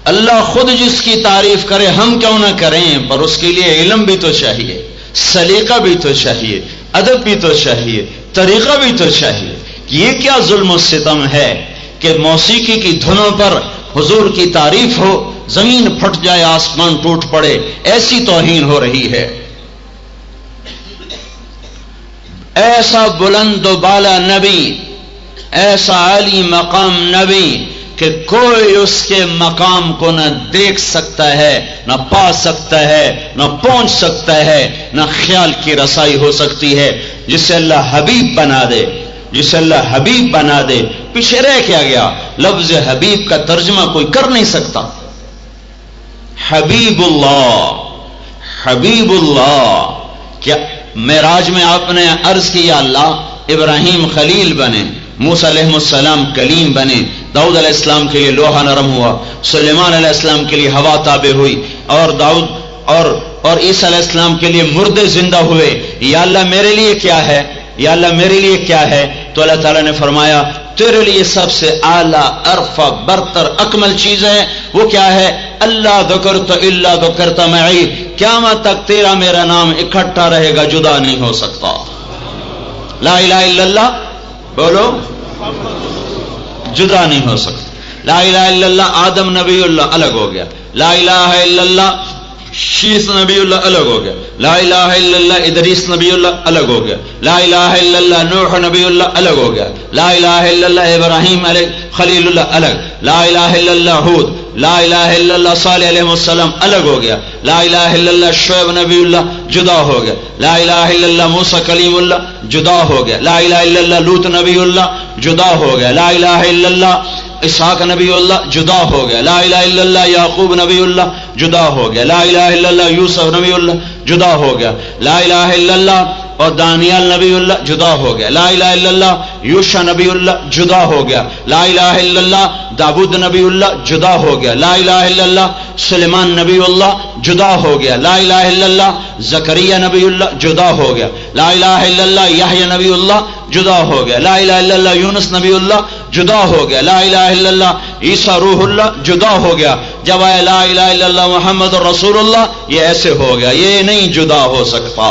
B: اللہ خود جس کی تعریف کرے ہم کیوں نہ کریں، پر اس کے لیے علم بھی تو چاہیے، سلیقہ بھی تو چاہیے، ادب بھی تو چاہیے، طریقہ بھی تو چاہیے. یہ کیا ظلم و ستم ہے کہ موسیقی کی دھنوں پر حضور کی تعریف ہو، زمین پھٹ جائے، آسمان ٹوٹ پڑے، ایسی توہین ہو رہی ہے. ایسا بلند و بالا نبی، ایسا عالی مقام نبی کہ کوئی اس کے مقام کو نہ دیکھ سکتا ہے، نہ پا سکتا ہے، نہ پہنچ سکتا ہے، نہ خیال کی رسائی ہو سکتی ہے. جسے اللہ حبیب بنا دے، جسے اللہ حبیب بنا دے. پیچھے رہ کیا گیا؟ لفظ حبیب کا ترجمہ کوئی کر نہیں سکتا. حبیب اللہ، حبیب اللہ. کیا معراج میں آپ نے عرض کیا اللہ ابراہیم خلیل بنے، موسیٰ علیہ السلام کلیم بنے، داؤد علیہ السلام کے لیے لوہا نرم ہوا، سلیمان علیہ السلام کے لیے ہوا تابع ہوئی، اور داؤد اور عیسیٰ علیہ السلام کے لیے مردے زندہ ہوئے. یا اللہ میرے لیے کیا ہے؟ یا اللہ میرے لیے کیا ہے؟ تو اللہ تعالیٰ نے فرمایا تیرے لیے سب سے اعلیٰ، ارفع، برتر، اکمل چیز ہے. وہ کیا ہے؟ اللہ ذکرت الا ذکرت معی. قیامت تک تیرا میرا نام اکٹھا رہے گا، جدا نہیں ہو سکتا. لا الہ الا اللہ بولو، جدا نہیں ہو سکتا. لا الہ الا اللہ آدم نبی اللہ الگ ہو گیا، لا الہ الا اللہ شیس نبی اللہ الگ ہو گیا، لا الہ الا اللہ ادریس نبی اللہ الگ ہو گیا، لا الہ الا اللہ نوح نبی اللہ الگ ہو گیا، لا الہ الا اللہ ابراہیم علیہ خلیل اللہ الگ، لا الہ الا اللہ ہود، لا الہ الا اللہ صالح علیہ السلام الگ ہو گیا، لا الہ الا اللہ شعیب نبی اللہ جدا ہو گیا، لا الہ الا اللہ موسیٰ کلیم اللہ جدا ہو گیا، لا الہ الا اللہ لوط نبی اللہ جدا ہو گیا، لا الہ الا اللہ اسحاق نبی اللہ جدا ہو گیا، لا الہ الا اللہ یعقوب نبی اللہ جدا ہو گیا، لا الہ الا اللہ یوسف نبی اللہ جدا ہو گیا، لا الہ الا اللہ اور دانیال نبی اللہ جدا ہو گیا، لا الہ الا اللہ یوشع نبی اللہ جدا ہو گیا، لا الہ الا اللہ داود نبی اللہ جدا ہو گیا، لا الہ الا اللہ سلیمان نبی اللہ جدا ہو گیا، لا الہ الا اللہ زکریا نبی اللہ جدا ہو گیا، لا الہ الا اللہ یحییٰ نبی اللہ جدا ہو گیا، لا الہ الا اللہ یونس نبی اللہ جدا ہو گیا، لا الہ الا اللہ عیسیٰ روح اللہ جدا ہو گیا. جب آئے لا الہ الا اللہ محمد رسول اللہ، یہ ایسے ہو گیا، یہ نہیں جدا ہو سکتا.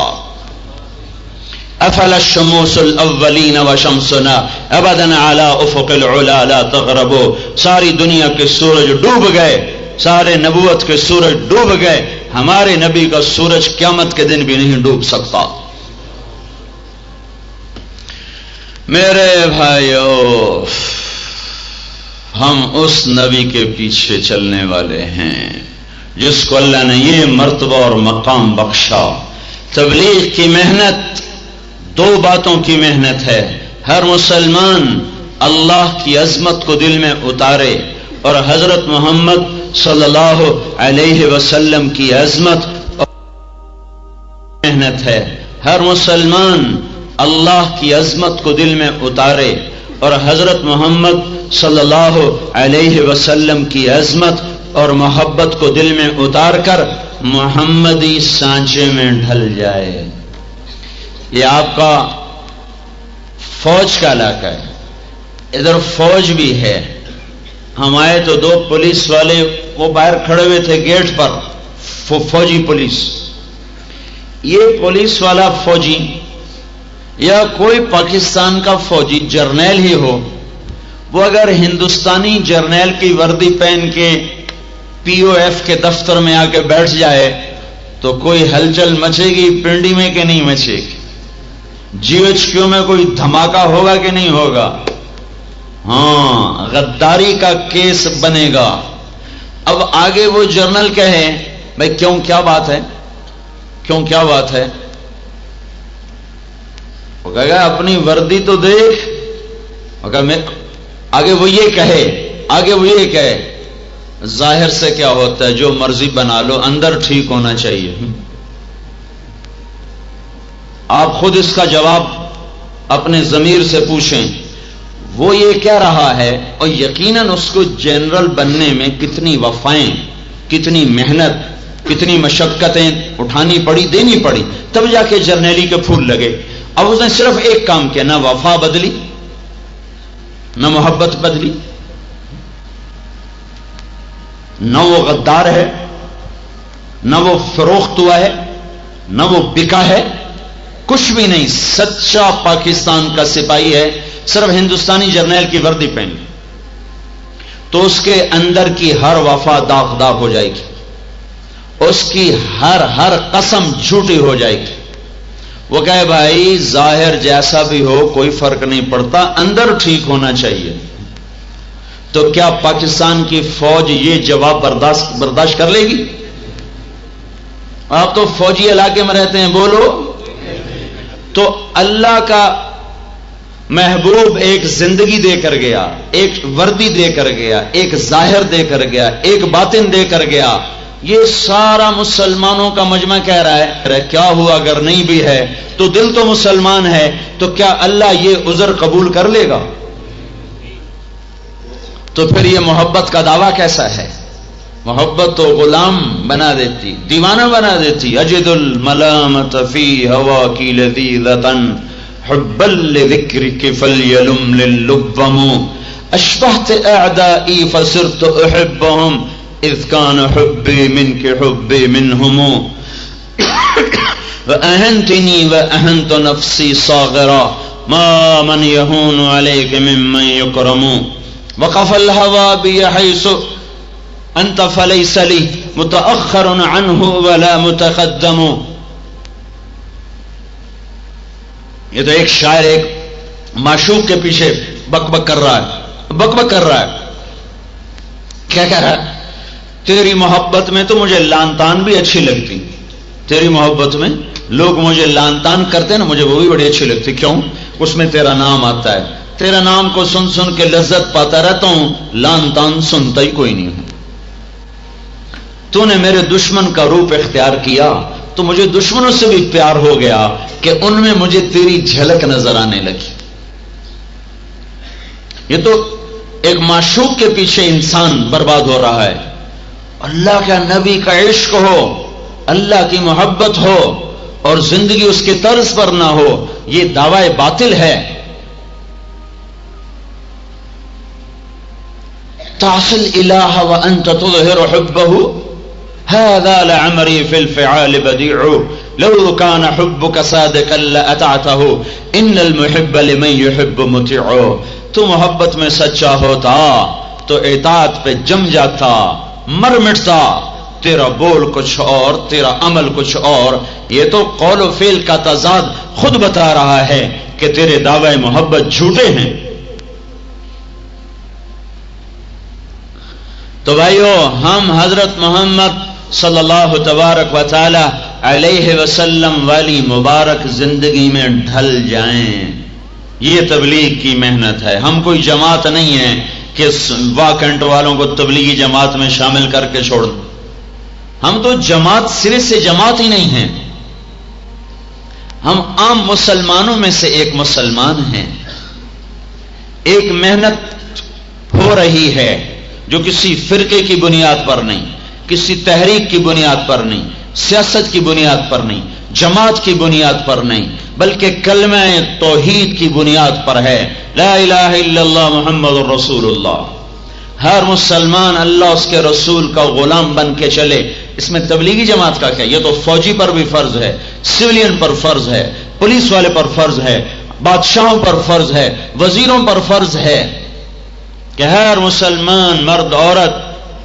B: افل الشموس الاولین وشمسنا ابدا علی افق العلا لا تغرب. ساری دنیا کے سورج ڈوب گئے، سارے نبوت کے سورج ڈوب گئے، ہمارے نبی کا سورج قیامت کے دن بھی نہیں ڈوب سکتا. میرے بھائیو، ہم اس نبی کے پیچھے چلنے والے ہیں جس کو اللہ نے یہ مرتبہ اور مقام بخشا. تبلیغ کی محنت دو باتوں کی محنت ہے. ہر مسلمان اللہ کی عظمت کو دل میں اتارے اور حضرت محمد صلی اللہ علیہ وسلم کی عظمت اور محنت ہے. ہر مسلمان اللہ کی عظمت کو دل میں اتارے اور حضرت محمد صلی اللہ علیہ وسلم کی عظمت اور محبت کو دل میں اتار کر محمدی سانچے میں ڈھل جائے. یہ آپ کا فوج کا علاقہ ہے، ادھر فوج بھی ہے. ہم آئے تو دو پولیس والے وہ باہر کھڑے ہوئے تھے گیٹ پر، فوجی پولیس. یہ پولیس والا فوجی یا کوئی پاکستان کا فوجی جرنیل ہی ہو، وہ اگر ہندوستانی جرنیل کی وردی پہن کے پی او ایف کے دفتر میں آ کے بیٹھ جائے تو کوئی ہلچل مچے گی پنڈی میں کہ نہیں مچے گی؟ جی ایچ کیو میں کوئی دھماکہ ہوگا کہ نہیں ہوگا؟ ہاں، غداری کا کیس بنے گا. اب آگے وہ جرنل کہے بھائی کیوں، کیا بات ہے، کیوں کیا بات ہے؟ وہ کہے گا اپنی وردی تو دیکھ. آگے وہ یہ کہے ظاہر سے کیا ہوتا ہے؟ جو مرضی بنا لو، اندر ٹھیک ہونا چاہیے۔ آپ خود اس کا جواب اپنے ضمیر سے پوچھیں، وہ یہ کہہ رہا ہے اور یقیناً اس کو جنرل بننے میں کتنی وفائیں، کتنی محنت، کتنی مشقتیں اٹھانی پڑی، دینی پڑی، تب جا کے جرنیلی کے پھول لگے۔ اب اس نے صرف ایک کام کیا، نہ وفا بدلی، نہ محبت بدلی، نہ وہ غدار ہے، نہ وہ فروخت ہوا ہے، نہ وہ بکا ہے، کچھ بھی نہیں۔ سچا پاکستان کا سپاہی ہے، صرف ہندوستانی جرنیل کی وردی پہن تو اس کے اندر کی ہر وفا داغدار ہو جائے گی، اس کی ہر قسم جھوٹی ہو جائے گی۔ وہ کہے بھائی ظاہر جیسا بھی ہو کوئی فرق نہیں پڑتا، اندر ٹھیک ہونا چاہیے۔ تو کیا پاکستان کی فوج یہ جواب برداشت کر لے گی؟ آپ تو فوجی علاقے میں رہتے ہیں، بولو۔ تو اللہ کا محبوب ایک زندگی دے کر گیا، ایک وردی دے کر گیا، ایک ظاہر دے کر گیا، ایک باطن دے کر گیا۔ یہ سارا مسلمانوں کا مجمع کہہ رہا ہے کیا ہوا اگر نہیں بھی ہے تو دل تو مسلمان ہے، تو کیا اللہ یہ عذر قبول کر لے گا؟ تو پھر یہ محبت کا دعویٰ کیسا ہے؟ محبت تو غلام بنا دیتی، دیوانہ بنا دیتی۔ اجد الملامت فی ہوا کی لذیذتن حبا لذکرک فلیلم للبم اشبہت اعدائی فصرت احبهم اذ کان حبی منک حبی منہم واہنتنی واہنت نفسی صاغرا ما من یہون علیک ممن یکرم وقف الہوا بی حیث انت فلیس لی متأخر عنہ ولا متقدم۔ یہ تو ایک شاعر ایک معشوق کے پیچھے بک بک کر رہا ہے، کیا کہہ رہا ہے؟ تیری محبت میں تو مجھے لان تان بھی اچھی لگتی، تیری محبت میں لوگ مجھے لان تان کرتے ہیں نا، مجھے وہ بھی بڑی اچھی لگتی۔ کیوں؟ اس میں تیرا نام آتا ہے، تیرا نام کو سن سن کے لذت پاتا رہتا ہوں، لان تان سنتا ہی کوئی نہیں ہوں۔ تو نے میرے دشمن کا روپ اختیار کیا تو مجھے دشمنوں سے بھی پیار ہو گیا کہ ان میں مجھے تیری جھلک نظر آنے لگی۔ یہ تو ایک معشوق کے پیچھے انسان برباد ہو رہا ہے۔ اللہ کا نبی کا عشق ہو، اللہ کی محبت ہو اور زندگی اس کے طرز پر نہ ہو، یہ دعوی باطل ہے۔ تعصی الالہ وانت تظہر حبہ هذا لعمری فی الفعال بدیع لو کان حبک صادقا لأطعته ان المحب لمن يحب مطیع۔ تو محبت میں سچا ہوتا تو اطاعت پہ جم جاتا، مر مٹتا، تیرا بول کچھ اور تیرا عمل کچھ اور۔ یہ تو قول و فعل کا تضاد خود بتا رہا ہے کہ تیرے دعوی محبت جھوٹے ہیں۔ تو بھائیو، ہم حضرت محمد صلی اللہ تبارک و تعالی علیہ وسلم والی مبارک زندگی میں ڈھل جائیں، یہ تبلیغ کی محنت ہے۔ ہم کوئی جماعت نہیں ہے کہ واکنٹ والوں کو تبلیغی جماعت میں شامل کر کے چھوڑ دیں۔ ہم تو جماعت سرے سے جماعت ہی نہیں ہیں، ہم عام مسلمانوں میں سے ایک مسلمان ہیں۔ ایک محنت ہو رہی ہے جو کسی فرقے کی بنیاد پر نہیں، کسی تحریک کی بنیاد پر نہیں، سیاست کی بنیاد پر نہیں، جماعت کی بنیاد پر نہیں، بلکہ کلمہ توحید کی بنیاد پر ہے۔ لا الہ الا اللہ محمد الرسول اللہ۔ ہر مسلمان اللہ اس کے رسول کا غلام بن کے چلے۔ اس میں تبلیغی جماعت کا کیا؟ یہ تو فوجی پر بھی فرض ہے، سویلین پر فرض ہے، پولیس والے پر فرض ہے، بادشاہوں پر فرض ہے، وزیروں پر فرض ہے کہ ہر مسلمان مرد عورت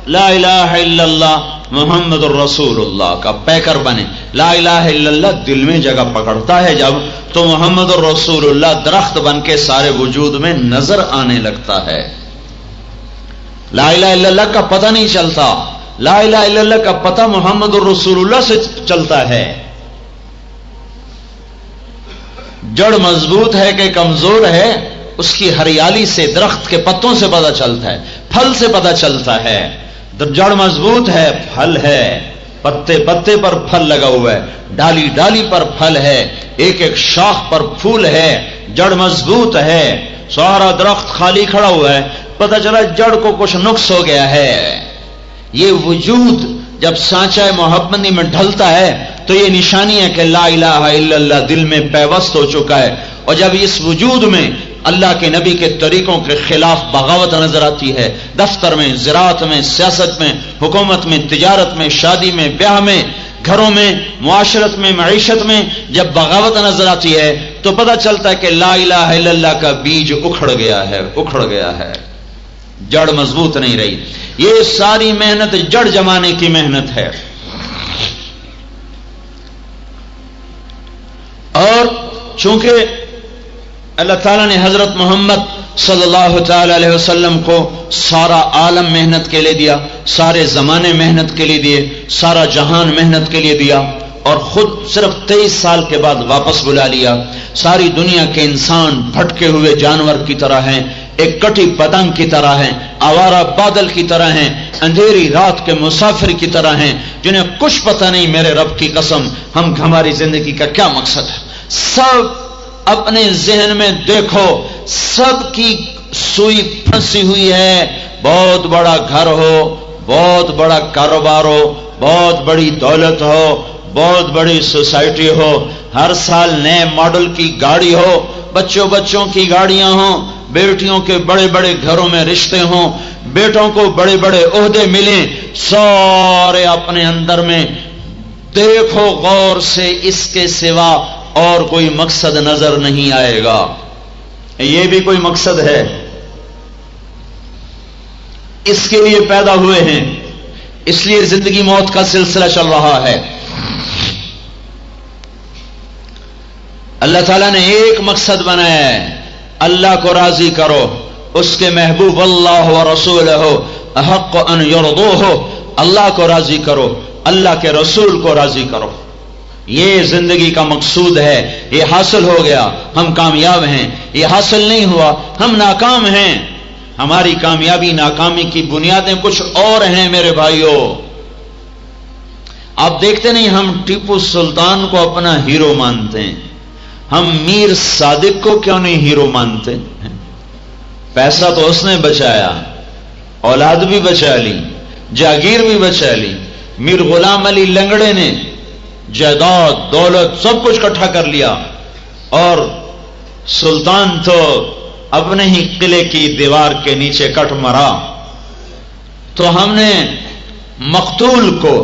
B: لا الہ الا اللہ محمد الرسول اللہ کا پیکر بنے۔ لا الہ الا اللہ دل میں جگہ پکڑتا ہے جب، تو محمد الرسول اللہ درخت بن کے سارے وجود میں نظر آنے لگتا ہے۔ لا الہ الا اللہ کا پتہ نہیں چلتا، لا الہ الا اللہ کا پتہ محمد الرسول اللہ سے چلتا ہے۔ جڑ مضبوط ہے کہ کمزور ہے، اس کی ہریالی سے، درخت کے پتوں سے پتہ چلتا ہے، پھل سے پتہ چلتا ہے۔ جڑ مضبوط ہے، پھل ہے، پتے پتے پر پھل لگا ہوا ہے، ڈالی ڈالی پر پھل ہے، ایک ایک شاخ پر پھول ہے، جڑ مضبوط ہے، سارا درخت خالی کھڑا ہوا ہے، پتہ چلا جڑ کو کچھ نقص ہو گیا ہے۔ یہ وجود جب سانچہ محمدی میں ڈھلتا ہے تو یہ نشانی ہے کہ لا الہ الا اللہ دل میں پیوست ہو چکا ہے، اور جب اس وجود میں اللہ کے نبی کے طریقوں کے خلاف بغاوت نظر آتی ہے، دفتر میں، زراعت میں، سیاست میں، حکومت میں، تجارت میں، شادی میں، بیاہ میں، گھروں میں، معاشرت میں، معیشت میں جب بغاوت نظر آتی ہے تو پتہ چلتا ہے کہ لا الہ الا اللہ کا بیج اکھڑ گیا ہے، جڑ مضبوط نہیں رہی۔ یہ ساری محنت جڑ جمانے کی محنت ہے۔ اور چونکہ اللہ تعالیٰ نے حضرت محمد صلی اللہ تعالی علیہ وسلم کو سارا عالم محنت کے لیے دیا، سارے زمانے محنت کے لیے دیے، سارا جہان محنت کے لیے دیا، اور خود صرف 23 سال کے بعد واپس بلا لیا۔ ساری دنیا کے انسان بھٹکے ہوئے جانور کی طرح ہیں، ایک کٹی پتنگ کی طرح ہیں، آوارہ بادل کی طرح ہیں، اندھیری رات کے مسافر کی طرح ہیں، جنہیں کچھ پتہ نہیں میرے رب کی قسم ہماری زندگی کا کیا مقصد ہے۔ سب اپنے ذہن میں دیکھو، سب کی سوئی پھنسی ہوئی ہے، بہت بڑا گھر ہو، بہت بڑا کاروبار ہو، بہت بڑی دولت ہو، بہت بڑی سوسائٹی ہو، ہر سال نئے ماڈل کی گاڑی ہو، بچوں کی گاڑیاں ہوں، بیٹیوں کے بڑے بڑے گھروں میں رشتے ہوں، بیٹوں کو بڑے بڑے عہدے ملیں، سارے اپنے اندر میں دیکھو غور سے، اس کے سوا اور کوئی مقصد نظر نہیں آئے گا۔ یہ بھی کوئی مقصد ہے؟ اس کے لیے پیدا ہوئے ہیں، اس لیے زندگی موت کا سلسلہ چل رہا ہے۔ اللہ تعالیٰ نے ایک مقصد بنایا ہے، اللہ کو راضی کرو، اس کے محبوب اللہ و رسولہ احق ان یرضوہ، اللہ کو راضی کرو، اللہ کے رسول کو راضی کرو۔ یہ زندگی کا مقصود ہے، یہ حاصل ہو گیا ہم کامیاب ہیں، یہ حاصل نہیں ہوا ہم ناکام ہیں۔ ہماری کامیابی ناکامی کی بنیادیں کچھ اور ہیں میرے بھائیوں۔ آپ دیکھتے نہیں ہم ٹیپو سلطان کو اپنا ہیرو مانتے ہیں، ہم میر صادق کو کیوں نہیں ہیرو مانتے؟ پیسہ تو اس نے بچایا، اولاد بھی بچا لی، جاگیر بھی بچا لی۔ میر غلام علی لنگڑے نے جائیداد دولت سب کچھ اکٹھا کر لیا، اور سلطان تو اپنے ہی قلعے کی دیوار کے نیچے کٹ مرا۔ تو ہم نے مقتول کو،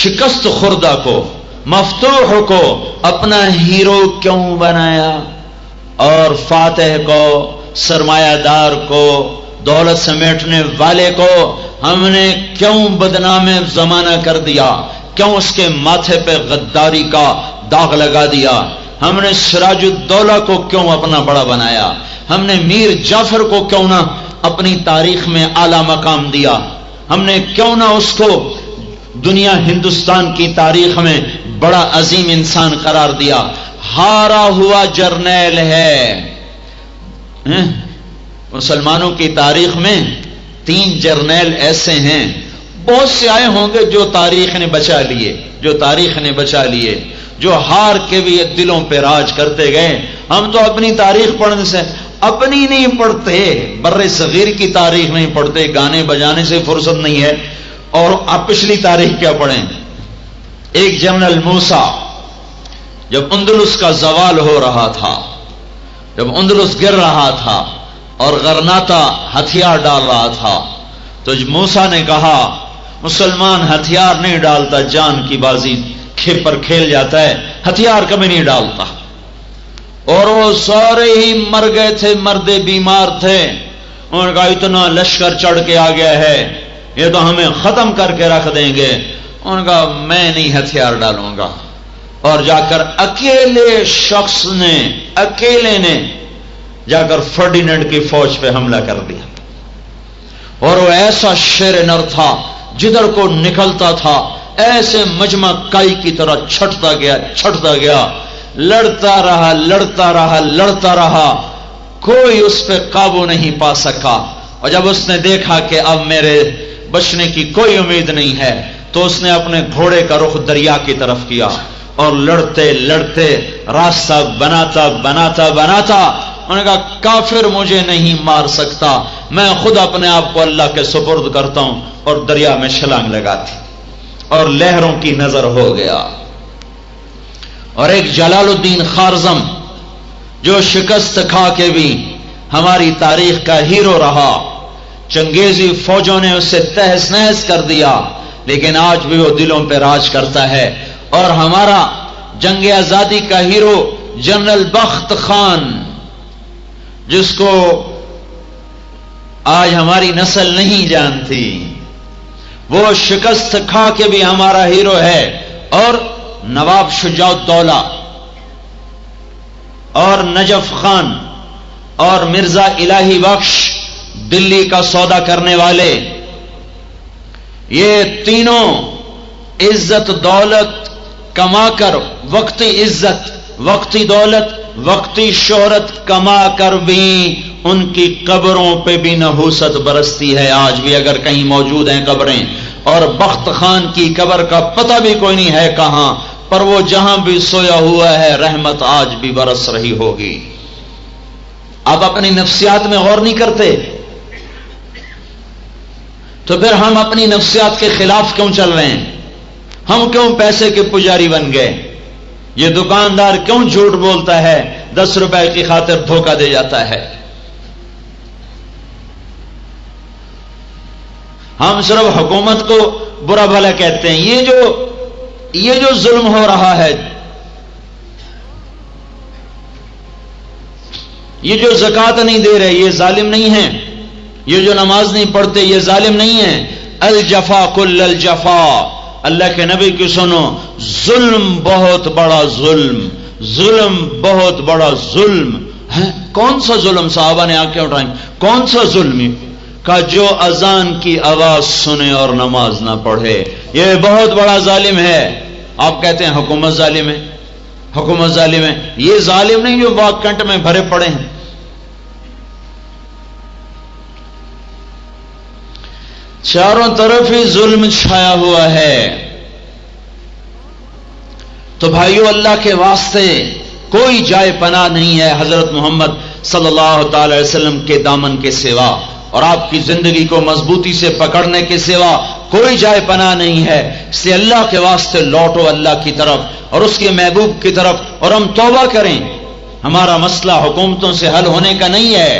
B: شکست خوردہ کو، مفتوح کو اپنا ہیرو کیوں بنایا، اور فاتح کو، سرمایہ دار کو، دولت سمیٹنے والے کو ہم نے کیوں بدنام زمانہ کر دیا؟ کیوں اس کے ماتھے پہ غداری کا داغ لگا دیا؟ ہم نے سراج الدولہ کو کیوں اپنا بڑا بنایا؟ ہم نے میر جعفر کو کیوں نہ اپنی تاریخ میں اعلیٰ مقام دیا؟ ہم نے کیوں نہ اس کو دنیا ہندوستان کی تاریخ میں بڑا عظیم انسان قرار دیا؟ ہارا ہوا جرنیل ہے۔ مسلمانوں کی تاریخ میں 3 جرنیل ایسے ہیں، بہت سے آئے ہوں گے جو تاریخ نے بچا لیے، جو ہار کے بھی دلوں پہ راج کرتے گئے۔ ہم تو اپنی تاریخ پڑھنے سے اپنی نہیں پڑھتے، بر صغیر کی تاریخ نہیں پڑھتے، گانے بجانے سے فرصت نہیں ہے، اور آپ پچھلی تاریخ کیا پڑھیں؟ ایک جنرل موسیٰ جب اندلس کا زوال ہو رہا تھا، جب اندلس گر رہا تھا اور غرناطہ ہتھیار ڈال رہا تھا، تو موسیٰ نے کہا مسلمان ہتھیار نہیں ڈالتا، جان کی بازی کھیپ پر کھیل جاتا ہے، ہتھیار کبھی نہیں ڈالتا۔ اور وہ سارے ہی مر گئے تھے، مردے بیمار تھے، انہوں نے کہا اتنا لشکر چڑھ کے آ گیا ہے، یہ تو ہمیں ختم کر کے رکھ دیں گے۔ انہوں نے کہا میں نہیں ہتھیار ڈالوں گا، اور جا کر اکیلے شخص نے، اکیلے نے جا کر فرڈیننڈ کی فوج پہ حملہ کر دیا، اور وہ ایسا شیر نر تھا، جدھر کو نکلتا تھا ایسے مجمع کائی کی طرح چھٹتا گیا، لڑتا رہا، کوئی اس پہ قابو نہیں پا سکا۔ اور جب اس نے دیکھا کہ اب میرے بچنے کی کوئی امید نہیں ہے، تو اس نے اپنے گھوڑے کا رخ دریا کی طرف کیا اور لڑتے لڑتے راستہ بناتا بناتا بناتا انہوں نے کہا کافر مجھے نہیں مار سکتا، میں خود اپنے آپ کو اللہ کے سپرد کرتا ہوں، اور دریا میں چھلانگ لگاتی اور لہروں کی نظر ہو گیا۔ اور ایک جلال الدین خارزم جو شکست کھا کے بھی ہماری تاریخ کا ہیرو رہا، چنگیزی فوجوں نے اسے تہس نہس کر دیا، لیکن آج بھی وہ دلوں پہ راج کرتا ہے۔ اور ہمارا جنگ آزادی کا ہیرو جنرل بخت خان، جس کو آج ہماری نسل نہیں جانتی، وہ شکست کھا کے بھی ہمارا ہیرو ہے۔ اور نواب شجاع الدولہ اور نجف خان اور مرزا الہی بخش دلی کا سودا کرنے والے، یہ تینوں عزت دولت کما کر، وقتی عزت، وقتی دولت، وقتی شہرت کما کر بھی ان کی قبروں پہ بھی نحوست برستی ہے۔ آج بھی اگر کہیں موجود ہیں قبریں، اور بخت خان کی قبر کا پتہ بھی کوئی نہیں ہے کہاں، پر وہ جہاں بھی سویا ہوا ہے رحمت آج بھی برس رہی ہوگی۔ آپ اپنی نفسیات میں غور نہیں کرتے، تو پھر ہم اپنی نفسیات کے خلاف کیوں چل رہے ہیں؟ ہم کیوں پیسے کے پجاری بن گئے؟ یہ دکاندار کیوں جھوٹ بولتا ہے، 10 روپے کی خاطر دھوکہ دے جاتا ہے؟ ہم صرف حکومت کو برا بھلا کہتے ہیں۔ یہ جو ظلم ہو رہا ہے، یہ جو زکوٰۃ نہیں دے رہے، یہ ظالم نہیں ہیں؟ یہ جو نماز نہیں پڑھتے، یہ ظالم نہیں ہیں؟ الجفا کل الجفا، اللہ کے نبی کی سنو، ظلم بہت بڑا ظلم، ظلم بہت بڑا ظلم ہے۔ کون سا ظلم؟ صحابہ نے آنکھیں اٹھائیں، کون سا ظلم؟ کا جو اذان کی آواز سنے اور نماز نہ پڑھے، یہ بہت بڑا ظالم ہے۔ آپ کہتے ہیں حکومت ظالم ہے، حکومت ظالم ہے۔ یہ ظالم نہیں جو واکنٹ میں بھرے پڑے ہیں۔ چاروں طرف ہی ظلم چھایا ہوا ہے۔ تو بھائیو، اللہ کے واسطے کوئی جائے پناہ نہیں ہے حضرت محمد صلی اللہ تعالی علیہ وسلم کے دامن کے سوا، اور آپ کی زندگی کو مضبوطی سے پکڑنے کے سوا کوئی جائے پناہ نہیں ہے۔ اس لیے اللہ کے واسطے لوٹو اللہ کی طرف اور اس کے محبوب کی طرف، اور ہم توبہ کریں۔ ہمارا مسئلہ حکومتوں سے حل ہونے کا نہیں ہے،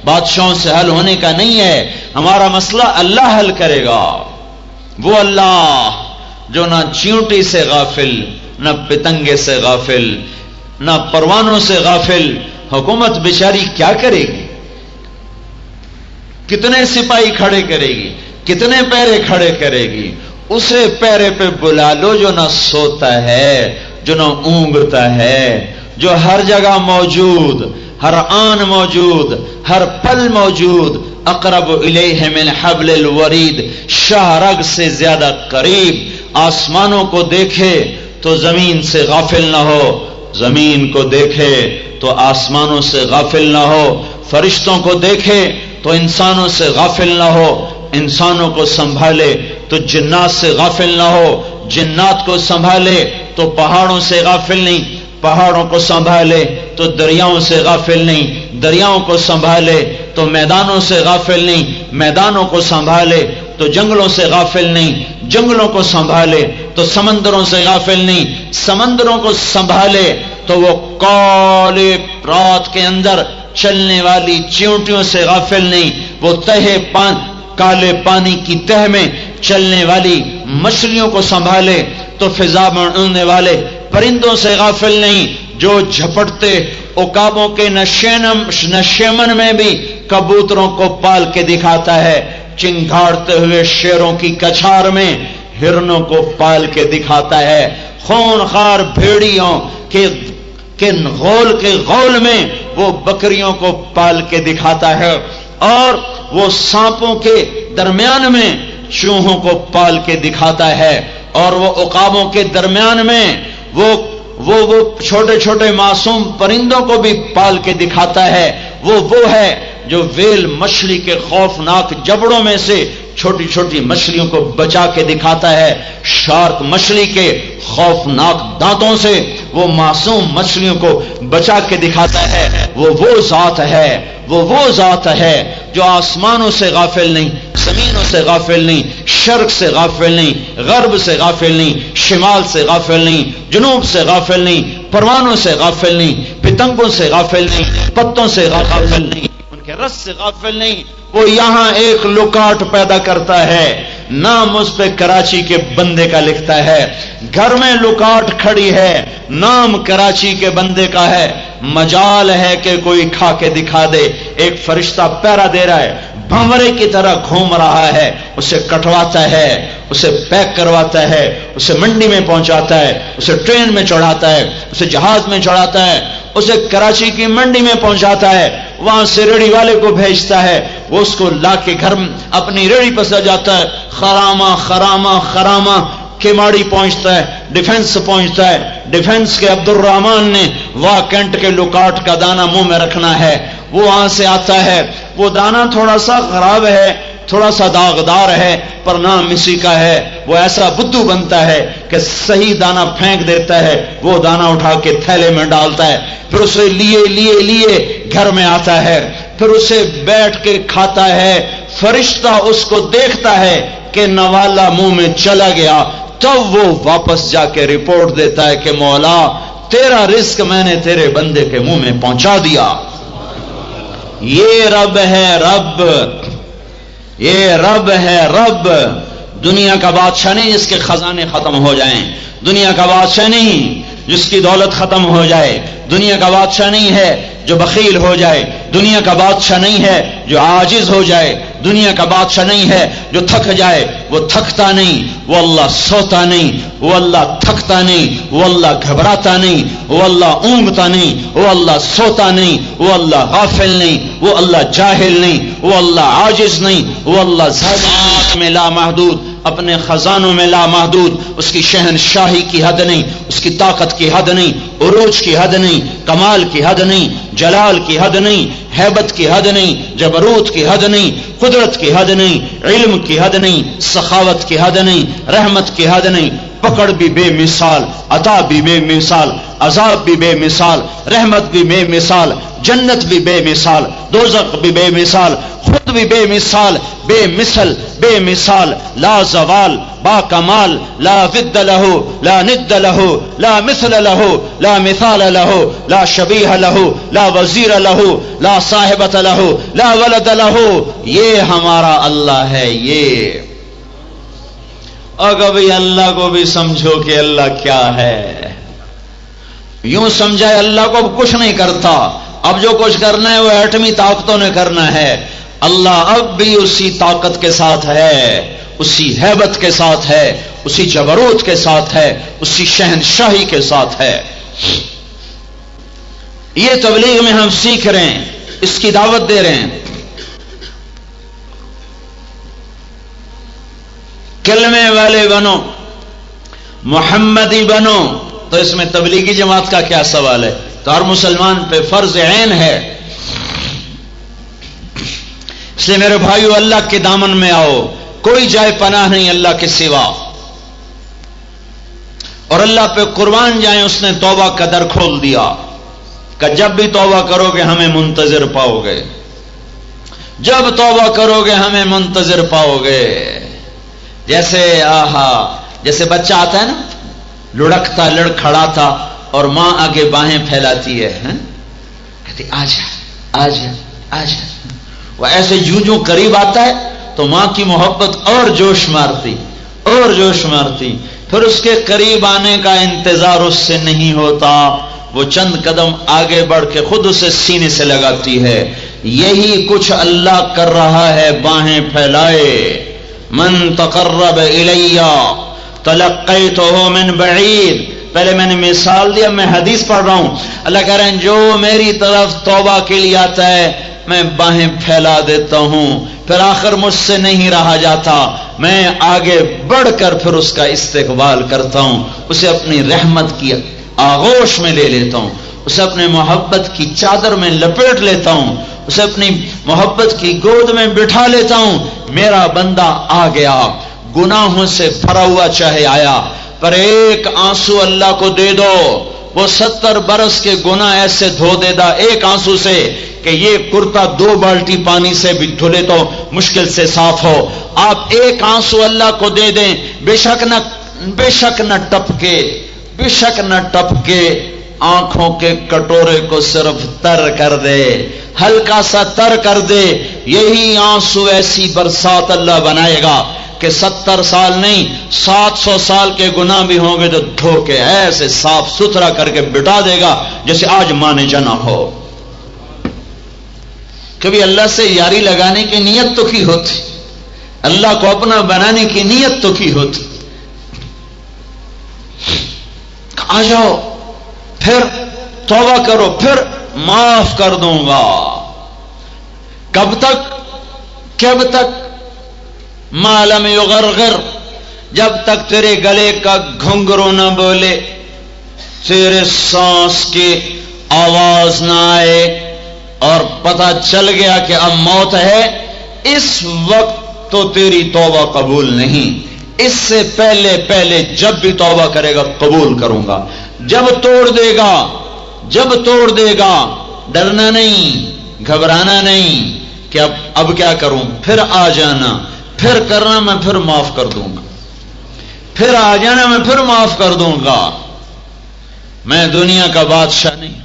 B: بادشاہوں سے حل ہونے کا نہیں ہے، ہمارا مسئلہ اللہ حل کرے گا۔ وہ اللہ جو نہ چیونٹی سے غافل، نہ پتنگے سے غافل، نہ پروانوں سے غافل۔ حکومت بیچاری کیا کرے گی؟ کتنے سپاہی کھڑے کرے گی؟ کتنے پیرے کھڑے کرے گی؟ اسے پیرے پہ بلا لو جو نہ سوتا ہے، جو نہ اونگتا ہے، جو ہر جگہ موجود، ہر آن موجود، ہر پل موجود، اقرب الیہ من حبل الورید، شاہ رگ سے زیادہ قریب۔ آسمانوں کو دیکھے تو زمین سے غافل نہ ہو، زمین کو دیکھے تو آسمانوں سے غافل نہ ہو، فرشتوں کو دیکھے تو انسانوں سے غافل نہ ہو، انسانوں کو سنبھالے تو جنات سے غافل نہ ہو، جنات کو سنبھالے تو پہاڑوں سے غافل نہیں، پہاڑوں کو سنبھالے تو دریاؤں سے غافل نہیں، دریاؤں کو سنبھالے تو میدانوں سے غافل نہیں، میدانوں کو سنبھالے تو جنگلوں سے غافل نہیں، جنگلوں کو سنبھالے تو سمندروں سے غافل نہیں، سمندروں کو سنبھالے تو وہ کالے رات کے اندر چلنے والی چیونٹیوں سے غافل نہیں، وہ کالے پانی کی تہ میں چلنے والی مچھلیوں کو سنبھالے تو فضا میں اڑنے والے پرندوں سے غافل نہیں، جو جھپٹتے عقابوں کے نشیمن میں بھی کبوتروں کو پال کے دکھاتا ہے، چنگھاڑتے ہوئے شیروں کی کچھار میں ہرنوں کو پال کے دکھاتا ہے، خونخوار بھیڑیوں کے غول میں وہ بکریوں کو پال کے دکھاتا ہے، اور وہ سانپوں کے درمیان میں چوہوں کو پال کے دکھاتا ہے، اور وہ عقابوں کے درمیان میں وہ چھوٹے چھوٹے معصوم پرندوں کو بھی پال کے دکھاتا ہے۔ وہ ہے جو ویل مچھلی کے خوفناک جبڑوں میں سے چھوٹی چھوٹی مچھلیوں کو بچا کے دکھاتا ہے، شارک مچھلی کے خوفناک دانتوں سے وہ معصوم مچھلیوں کو بچا کے دکھاتا ہے، وہ ذات ہے، وہ ذات ہے جو آسمانوں سے غافل نہیں، زمینوں سے غافل نہیں، شرق سے غافل نہیں، غرب سے غافل نہیں، شمال سے غافل نہیں، جنوب سے غافل نہیں، پروانوں سے غافل نہیں، پتنگوں سے غافل نہیں، پتوں سے غافل نہیں، ان کے رس سے غافل نہیں۔ وہ یہاں ایک لکاٹ پیدا کرتا ہے، نام اس پہ کراچی کے بندے کا لکھتا ہے، گھر میں لکاٹ کھڑی ہے، نام کراچی کے بندے کا ہے، مجال ہے کہ کوئی کھا کے دکھا دے۔ ایک فرشتہ پہرا دے رہا ہے، بھنورے کی طرح گھوم رہا ہے، اسے کٹواتا ہے، اسے پیک کرواتا ہے، اسے منڈی میں پہنچاتا ہے، اسے ٹرین میں چڑھاتا ہے، اسے جہاز میں چڑھاتا ہے، اسے کراچی کی منڈی میں پہنچاتا ہے، وہاں سے ریڑھی والے کو بھیجتا ہے، وہ اس کو لا کے گھر اپنی ریڑھی پر سجاتا ہے، خرامہ خرامہ خرامہ کیماڑی پہنچتا ہے، ڈیفنس پہنچتا ہے، ڈیفنس کے عبد الرحمان نے واہ کینٹ کے لکاٹ کا دانہ منہ میں رکھنا ہے، وہ وہاں سے آتا ہے، وہ دانہ تھوڑا سا خراب ہے، تھوڑا سا داغدار ہے، پر نام اسی کا ہے، وہ ایسا بدھو بنتا ہے کہ صحیح دانہ پھینک دیتا ہے، وہ دانہ اٹھا کے تھیلے میں ڈالتا ہے، پھر اسے لیے گھر میں آتا ہے، پھر اسے بیٹھ کے کھاتا ہے، فرشتہ اس کو دیکھتا ہے کہ نوالا منہ میں چلا گیا، تب وہ واپس جا کے رپورٹ دیتا ہے کہ مولا تیرا رزق میں نے تیرے بندے کے منہ میں پہنچا دیا۔ یہ رب ہے، رب، یہ رب ہے، رب، دنیا کا بادشاہ نہیں جس کے خزانے ختم ہو جائیں، دنیا کا بادشاہ نہیں جس کی دولت ختم ہو جائے، دنیا کا بادشاہ نہیں ہے جو بخیل ہو جائے، دنیا کا بادشاہ نہیں ہے جو عاجز ہو جائے، دنیا کا بادشاہ نہیں ہے جو تھک جائے، وہ تھکتا نہیں، وہ اللہ سوتا نہیں، وہ اللہ تھکتا نہیں، وہ اللہ گھبراتا نہیں، وہ اللہ اونگتا نہیں، وہ اللہ سوتا نہیں، وہ اللہ غافل نہیں، وہ اللہ جاہل نہیں، وہ اللہ عاجز نہیں، وہ اللہ ذات میں لامحدود، اپنے خزانوں میں لامحدود، اس کی شہنشاہی کی حد نہیں، اس کی طاقت کی حد نہیں، عروج کی حد نہیں، کمال کی حد نہیں، جلال کی حد نہیں، ہیبت کی حد نہیں، جبروت کی حد نہیں، قدرت کی حد نہیں، علم کی حد نہیں، سخاوت کی حد نہیں، رحمت کی حد نہیں، پکڑ بھی بے مثال، عطا بھی بے مثال، عذاب بھی بے مثال، رحمت بھی بے مثال، جنت بھی بے مثال، دوزخ بھی بے مثال، خود بھی بے مثال، بے مثل، بے مثال، لا زوال، با کمال، لا ضد له، لا ند له، لا مثل له، لا مثال له، لا شبیہ له، لا وزیر له، لا صاحبۃ له، لا ولد له۔ یہ ہمارا اللہ ہے۔ یہ اگر بھی اللہ کو بھی سمجھو کہ اللہ کیا ہے، یوں سمجھائے اللہ کو کچھ نہیں کرتا، اب جو کچھ کرنا ہے وہ ایٹمی طاقتوں نے کرنا ہے، اللہ اب بھی اسی طاقت کے ساتھ ہے، اسی ہیبت کے ساتھ ہے، اسی جبروت کے ساتھ ہے، اسی شہنشاہی کے ساتھ ہے۔ یہ تبلیغ میں ہم سیکھ رہے ہیں، اس کی دعوت دے رہے ہیں، کلمے والے بنو، محمدی بنو، تو اس میں تبلیغی جماعت کا کیا سوال ہے؟ تو ہر مسلمان پہ فرض عین ہے۔ اس لیے میرے بھائیو، اللہ کے دامن میں آؤ، کوئی جائے پناہ نہیں اللہ کے سوا، اور اللہ پہ قربان جائیں، اس نے توبہ کا در کھول دیا کہ جب بھی توبہ کرو گے ہمیں منتظر پاؤ گے، جب توبہ کرو گے ہمیں منتظر پاؤ گے۔ جیسے جیسے بچہ آتا ہے نا، لڑکتا لڑکھڑاتا اور ماں آگے باہیں پھیلاتی ہے، کہتی آجا آجا آجا، وہ ایسے یوں قریب آتا ہے تو ماں کی محبت اور جوش مارتی اور جوش مارتی، پھر اس کے قریب آنے کا انتظار اس سے نہیں ہوتا، وہ چند قدم آگے بڑھ کے خود اسے سینے سے لگاتی ہے۔ یہی کچھ اللہ کر رہا ہے، باہیں پھیلائے، من تقرب الی تلقیتہ من بعید۔ پہلے میں نے مثال دیا، میں حدیث پڑھ رہا ہوں، اللہ کہہ رہے ہیں جو میری طرف توبہ کے لیے آتا ہے میں باہیں پھیلا دیتا ہوں، پھر آخر مجھ سے نہیں رہا جاتا، میں آگے بڑھ کر پھر اس کا استقبال کرتا ہوں، اسے اپنی رحمت کی آغوش میں لے لیتا ہوں، اسے اپنے محبت کی چادر میں لپیٹ لیتا ہوں، اسے اپنی محبت کی گود میں بٹھا لیتا ہوں. میرا بندہ آ گیا، گناہوں سے بھرا ہوا چاہے آیا، پر ایک آنسو اللہ کو دے دو، وہ 70 برس کے گناہ ایسے دھو دے گا ایک آنسو سے کہ یہ کرتا 2 بالٹی پانی سے بھی دھلے تو مشکل سے صاف ہو. آپ ایک آنسو اللہ کو دے دیں، بے شک نہ ٹپکے، بے شک نہ ٹپکے، آنکھوں کے کٹورے کو صرف تر کر دے، ہلکا سا تر کر دے. یہی آنسو ایسی برسات اللہ بنائے گا کہ 70 سال نہیں 700 سال کے گناہ بھی ہوں گے تو دھو کے ایسے صاف ستھرا کر کے بٹا دے گا جیسے آج مانے جنا ہو. کبھی اللہ سے یاری لگانے کی نیت تو کی ہوتی، اللہ کو اپنا بنانے کی نیت تو کی ہوتی. آ جاؤ، پھر توبہ کرو، پھر معاف کر دوں گا. کب تک ما لم یغرغر، جب تک تیرے گلے کا گھنگرو نہ بولے، تیرے سانس کی آواز نہ آئے اور پتہ چل گیا کہ اب موت ہے، اس وقت تو تیری توبہ قبول نہیں. اس سے پہلے جب بھی توبہ کرے گا قبول کروں گا. جب توڑ دے گا ڈرنا نہیں، گھبرانا نہیں کہ اب کیا کروں، پھر آ جانا، پھر کرنا، میں پھر معاف کر دوں گا، پھر آ جانا، میں پھر معاف کر دوں گا. میں دنیا کا بادشاہ نہیں ہوں.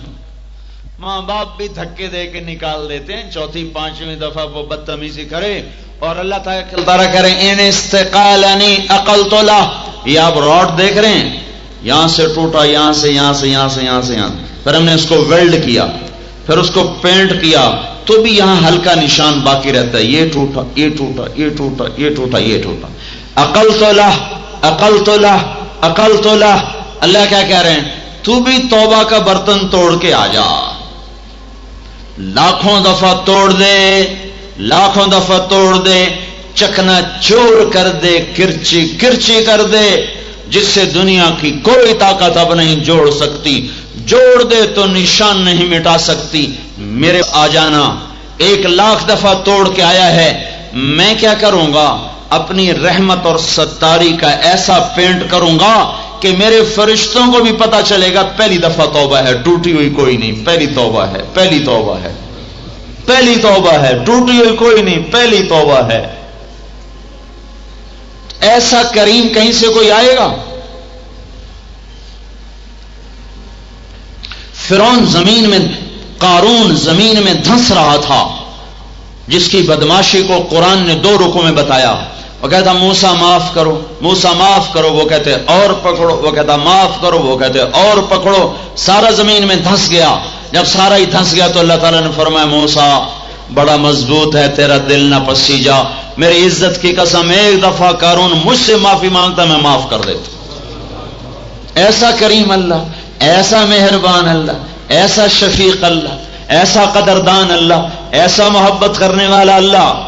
B: ماں باپ بھی دھکے دے کے نکال دیتے ہیں، 4تھی 5ویں دفعہ وہ بدتمیزی کرے اور اللہ تعالیٰ کرے ان استقالنی عقلت لہ. یہ آپ راڈ دیکھ رہے ہیں، یہاں سے ٹوٹا، یہاں سے، پھر ہم نے اس کو ویلڈ کیا، پھر اس کو پینٹ کیا، تو بھی یہاں ہلکا نشان باقی رہتا ہے. یہ ٹوٹا، یہ ٹوٹا، یہ ٹوٹا، یہ ٹوٹا، یہ ٹوٹا. عقلت لہ. اللہ کیا کہہ رہے ہیں؟ تو بھی توبہ کا برتن توڑ کے آ جا. لاکھوں دفعہ توڑ دے، چکنا چور کر دے، کرچی کر دے، جس سے دنیا کی کوئی طاقت اب نہیں جوڑ سکتی. جوڑ دے تو نشان نہیں مٹا سکتی. میرے آ جانا 1,00,000 دفعہ توڑ کے آیا ہے. میں کیا کروں گا؟ اپنی رحمت اور ستاری کا ایسا پینٹ کروں گا کہ میرے فرشتوں کو بھی پتا چلے گا پہلی دفعہ توبہ ہے، ٹوٹی ہوئی کوئی نہیں، پہلی توبہ ہے، ٹوٹی ہوئی کوئی نہیں، پہلی توبہ ہے. ایسا کریم کہیں سے کوئی آئے گا؟ فرعون زمین میں، قارون زمین میں دھنس رہا تھا، جس کی بدماشی کو قرآن نے 2 رکوع میں بتایا. وہ کہتا موسیٰ معاف کرو، وہ کہتے اور پکڑو، وہ کہتا معاف کرو، وہ کہتے اور پکڑو. سارا زمین میں دھنس گیا. جب سارا ہی دھنس گیا تو اللہ تعالیٰ نے فرمایا موسیٰ بڑا مضبوط ہے تیرا دل، نہ پسی جا، میری عزت کی قسم 1 دفعہ قارون مجھ سے معافی مانگتا میں معاف کر دیتا. ایسا کریم اللہ، ایسا مہربان اللہ، ایسا شفیق اللہ، ایسا قدردان اللہ، ایسا محبت کرنے والا اللہ.